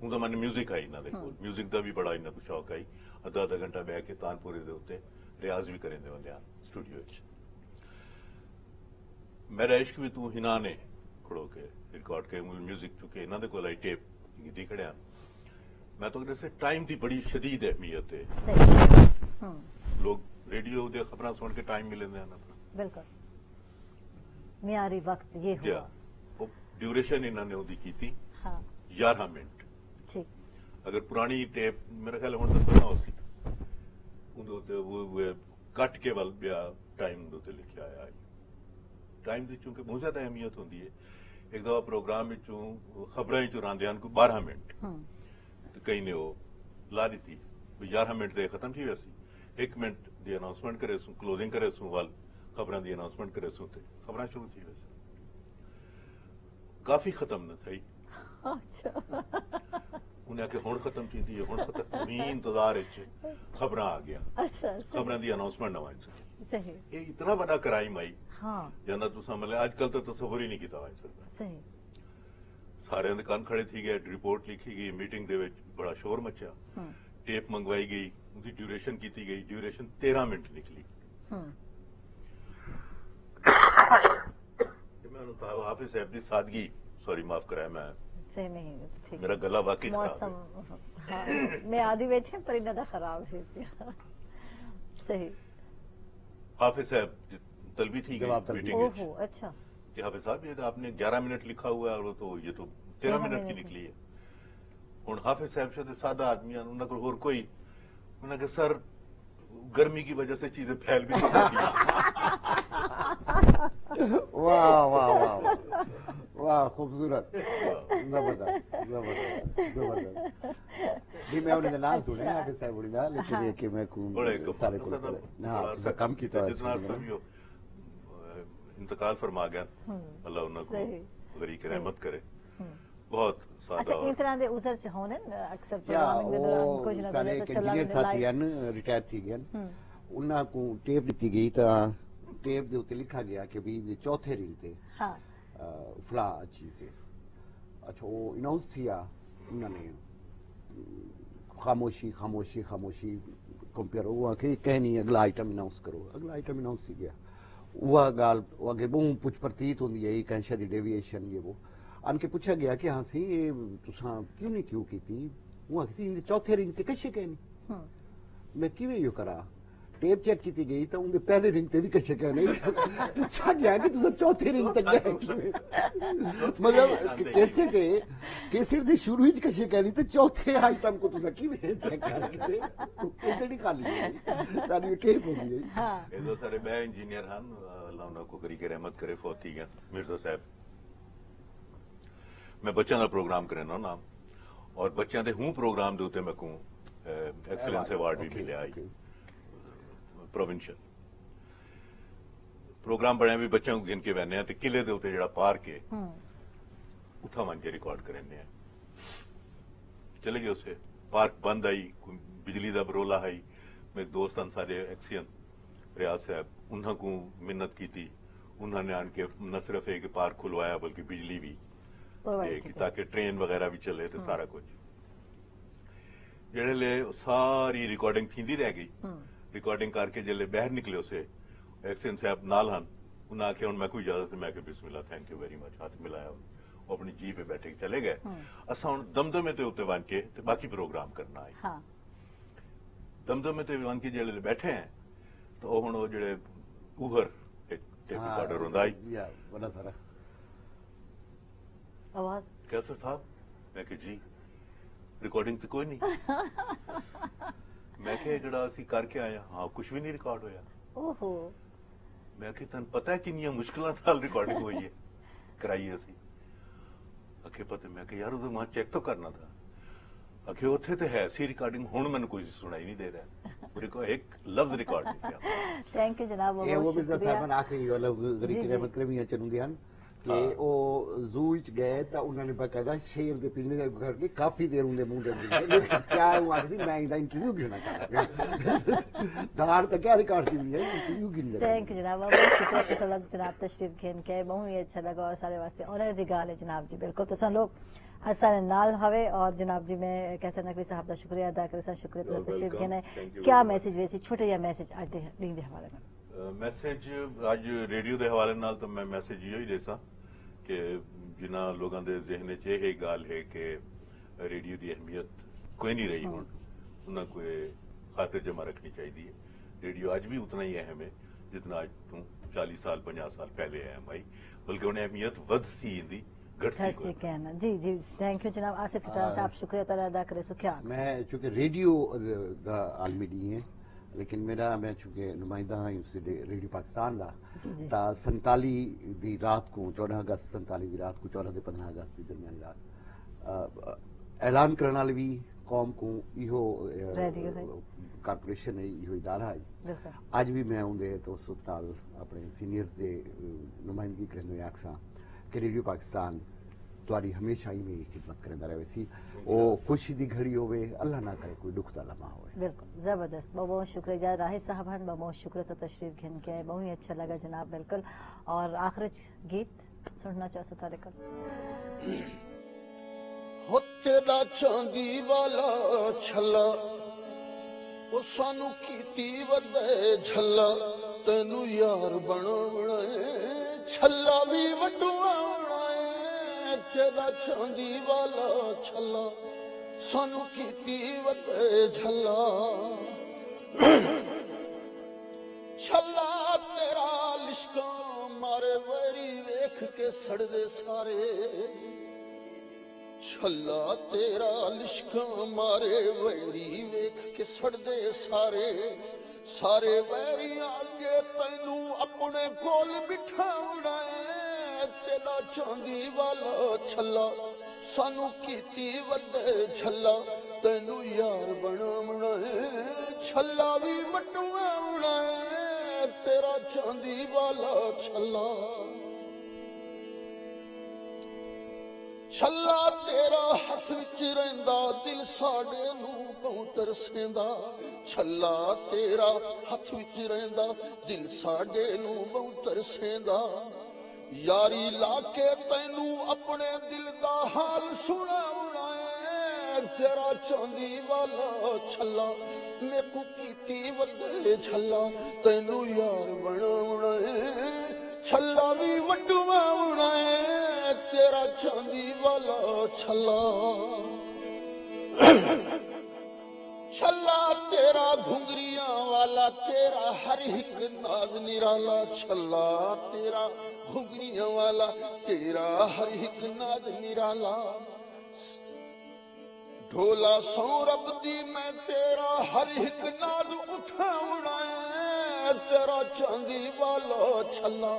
S2: उनका मैंने म्यूजिक आई इन्होंने कोल म्यूजिक का भी बड़ा इन्हों को शौक आई अद्धा अद्धा घंटा बह के तानपुरे के उत्ते रियाज भी करेंदे होंदे हैं स्टूडियो च मेरा इश्क भी तू हिना ने खड़ो के रिकॉर्ड के म्यूजिक चुके इन्होंने कोल आई टेप दी खड़िया मैं तो जैसे टाइम की बड़ी शदीद अहमियत है लोग रेडियो दे खबरां सुन के टाइम मिलेंदे हैं
S1: बिल्कुल मियारी वक्त ये हुआ
S2: वो ड्यूरेशन इन्होंने ओदी कीती 11 मिनट
S1: ठीक
S2: अगर पुरानी टेप मेरा ख्याल हुण तक ना होसी उन्दे ते वो कट के वल बिया टाइम दे ते लिखिया आया टाइम दी चूंकि बहुत ज्यादा अहमियत होंदी है एक दफा प्रोग्राम विचों खबरां विचों रांदियां को 12 मिनट ते कई ने वो ला दी थी 11 मिनट दे खत्म थी वैसी 1 मिनट दी अनाउंसमेंट करे सु क्लोजिंग करे सु वाल खबरां दी अनाउंसमेंट करे सु ते खबरां शुरू थी वैसे काफी खत्म न थई उन्हें आके हुण खत्म थी हुण खत्म मी इंतजार खबर आ गया खबर की अनाउंसमेंट न वही सही ये इतना बड़ा क्राइम आई जाना तुसा मतलब आजकल तो तस्वुर ही नहीं किया जा सकता
S1: सही
S2: सारे दे कान खड़े थी गए रिपोर्ट लिखी गई मीटिंग दे विच बड़ा शोर मचा टेप मंगवाई गई उसकी ड्यूरेशन की गई ड्यूरेशन 13 मिनट निकली मैं हाफिज साहब की सादगी सॉरी माफ कराया मैं
S1: सही नहीं ठीक
S2: मेरा गला वाकई
S1: मौसम हाँ, मैं आधी बैठी पर इन्ना खराब है सही
S2: हाफिज साहब तलबी थी मीटिंग
S1: ओहो अच्छा
S2: कि हाफिज साहब ये आपने 11 मिनट लिखा हुआ है और तो ये तो 13 मिनट की निकली है हुण हाफिज साहब से सादा आदमी उन्होंने को होर कोई उन्होंने कहा सर गर्मी की वजह से चीजें फैल भी नहीं सकती
S3: वाह वाह वाह वाह खूबसूरत जबरदस्त जबरदस्त जबरदस्त भी मैं उन्हें नाम सुने हाफिज साहब उड़ी ना लेकिन ये कि मैं सारे को हां कम की तो
S2: जितना समझो इंतकाल फरमा गया अल्लाह उनको गरीब की रहमत करे बहुत
S1: अच्छा इन तरह दे उसर च होने अक्सर प्रोग्रामिंग दे दौरान कुछ ना कुछ चला
S3: इंजीनियर साथी हैं रिटायर थी गए उन्हां को टेप दी गई ता टेप दे उत्ते लिखा गया कि भी चौथे रिंग ते हां फला चीज है अच्छा वो अनाउंस किया उन्होंने खामोशी खामोशी खामोशी कंपेयर हुआ कि कहनी अगला आइटम अनाउंस करो अगला आइटम अनाउंस किया वह गाल आगे बहुत कुछ प्रतीत होंदी है कैंशा दी डेविएशन ये वो अनके पूछा गया कि हाँ सी ये तुसा क्यों नहीं क्यों की थी वो किसी चौथे रिंग ते कशे कहनी मैं किवें यो करा टेप चेक की गई तो उनके पहले रिंग ते भी कशे कहने पूछा गया कि तुसा चौथे रिंग तक गए किवें मतलब कैसेट दी शुरू ही कशे कहनी तो चौथे आइटम को तुसा किवें चेक करके कैसेट ही खाली सारी टेप हो गई
S2: हां ये दो सारे मैं इंजीनियर हन अल्लाह उनको करी के रहमत करे फौत थी गया मिर्जा साहब मैं बच्चों का प्रोग्राम करना नाम और बच्चों के हूं प्रोग्राम के उत्ते मैं को एक्सीलेंस अवार्ड भी मिले आई प्रोविंशियल प्रोग्राम बने भी बच्चों को गिन के बहने ते किले के उत्ते जेड़ा पार्क है उठा मन के रिकॉर्ड करने चले गए उसे पार्क बंद आई बिजली का बरोला आई मेरे दोस्त हैं सारे एक्सीयन रियाज साहब, उन्होंने मिन्नत की थी, उन्होंने आन के न सिर्फ एक पार्क खुलवाया बल्कि बिजली भी ताकि ट्रेन वगैरह भी चले तो सारा कुछ जेड़े सारी रिकॉर्डिंग थी रह गई। रिकॉर्डिंग करके जेले बाहर निकले उसे एक्सीयन साहब नाल हन, उन्हें आख्या मैं कोई इजाजत मैं बिस्मिल्लाह थैंक यू वेरी मच, हाथ मिलाया, वो अपनी जी पे बैठे चले गए। असा हुण दमदमे ते उत्ते वन के ते बाकी प्रोग्राम करना है। हाँ। दमदमे ते वन के जेले बैठे हैं तो हुण वो जेड़े उहर टेप रिकॉर्डर होंदा है
S3: बड़ा सारा
S2: आवाज कैसे साहब, मैं कि जी रिकॉर्डिंग तो कोई नहीं। मैं कि जेड़ा असी करके आए हाँ कुछ भी नहीं रिकॉर्ड होया। ओहो मैं कि तन पता है किन्नियां मुश्किलां नाल रिकॉर्डिंग हुई है कराई असी। अखे पता मैं कि यार उधर वहां चेक तो करना था। अखे उत्थे तो है सी रिकॉर्डिंग, हुण मैनूं कुछ सुनाई नहीं दे रहा, पूरे को एक लफ्ज रिकॉर्ड नहीं किया।
S1: थैंक यू जनाब, बहुत
S3: वो मिर्जा साहब आखिरी वाला मतलब ये चलूंगे हन कि वो जू च गए तो उन्होंने बकायदा शेर दे पिंजरे करके काफी देर उनके मुंह दे क्या वो आखदी मैं इनका इंटरव्यू घेना चाहता हूं दार तो क्या रिकॉर्ड की है इंटरव्यू गिन।
S1: थैंक यू जनाब, बहुत शुक्रिया तुसा लोग जनाब तशरीफ घेन के बहुत ही अच्छा लगा और सारे वास्ते ऑनर दी गाल है जनाब जी। बिल्कुल तुसा लोग सारे नाल हवे और जनाब जी मैं कैसर नकवी साहब का शुक्रिया अदा करे, शुक्रिया तुसा तशरीफ घेने। क्या मैसेज वैसी छोटे या मैसेज आज दे हवाले में
S2: मैसेज आज रेडियो के हवाले नाल तो मैं मैसेज यो ही देसा कि जिन्हों लोगों के जहन च यह गल है कि रेडियो की अहमियत कोई नहीं रही हुण, उन्हें कोई खातिर जमा रखनी चाहिए। रेडियो आज भी उतना ही अहम है जितना आज तू 40 साल 50 साल पहले अहम आई, बल्कि उन्हें अहमियत वध सी इंदी घट सी
S1: कहना। जी जी थैंक यू जनाब। आसिफ फिटार साहब शुक्रिया तरह अदा करे। सुखिया
S3: मैं चूंकि रेडियो का आलमी डी है लेकिन मेरा मैं चूंकि नुमाइंदा हाँ रेडियो पाकिस्तान का 47 दी रात को 14 अगस्त 47 दी रात को 14 से 15 अगस्त की दरमियानी रात ऐलान करने वाले भी कौम को इहो कारपोरेशन है, इहो इदारा है। आज भी मैं उनके तो नाल अपने सीनियर्स के नुमाइंदगी करने आखसा कि रेडियो पाकिस्तान तुहारी हमेशा ही मेरी खिदमत करता रहे सी, वो खुशी की घड़ी होवे, अल्लाह ना करे कोई दुख का लम्हा होवे।
S1: बिल्कुल जबरदस्त, बहुत बहुत शुक्रिया राहिद साहबान, बहुत बहुत शुक्रिया तशरीफ घेन के आए, बहुत ही अच्छा लगा जनाब। बिल्कुल और आखिर गीत सुनना चाहता था लेकर
S5: हो तेरा चांदी वाला छला ओ सानू कीती वदे झल्ला तेनू यार बनावना छला भी वडुआ तेरा चांदी वाला छला सानू कीती वदे झल्ला छला तेरा लिश्का मारे वैरी वेख के सड़दे सारे छला तेरा लिश्का मारे वैरी वेख के सड़दे सारे सारे वैरी आगे तैनू अपने कोल बिठाउना तेरा चांदी वाला छला सानू कीती वदे झल्ला तैनू यार बनावना छला भी वडुआवना तेरा चांदी वाला छला छला तेरा हथ विच रहिंदा दिल साडे नू बहुत तरसेंदा छला तेरा हथ विच रहिंदा दिल साडे नू बहुत तरसेंदा यारी लाके तैनू अपने दिल दा हाल सुनावना तेरा चांदी वाला छला मेकू कीती वदे झल्ला तैनू यार बनावना छला भी वडुआवना तेरा चांदी वाला छला छला तेरा घुंगरिया वाला तेरा हर एक नाज निराला छला तेरा घुंगरिया वाला तेरा हर एक नाज निराला ढोला सौरभ दी मैं तेरा हर एक नाज उठावना तेरा चांदी वाला छला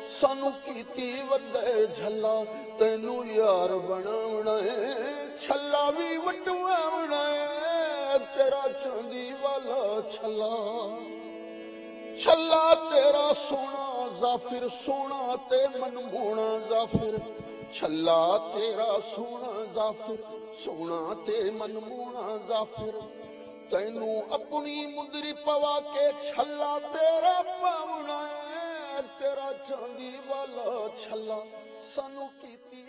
S5: सानू कीती वदे झल्ला तैनू यार बनावना छला भी वडुआवना तेरा चांदी वाला छला छला तेरा सोना जाफिर सोना ते मनमोना जाफिर छला तेरा सोना जाफिर सोना ते मनमोना जाफिर तैनू अपनी मुंदरी पवा के छल्ला तेरा पावना है, तेरा चांदी वाला छल्ला सानू कीती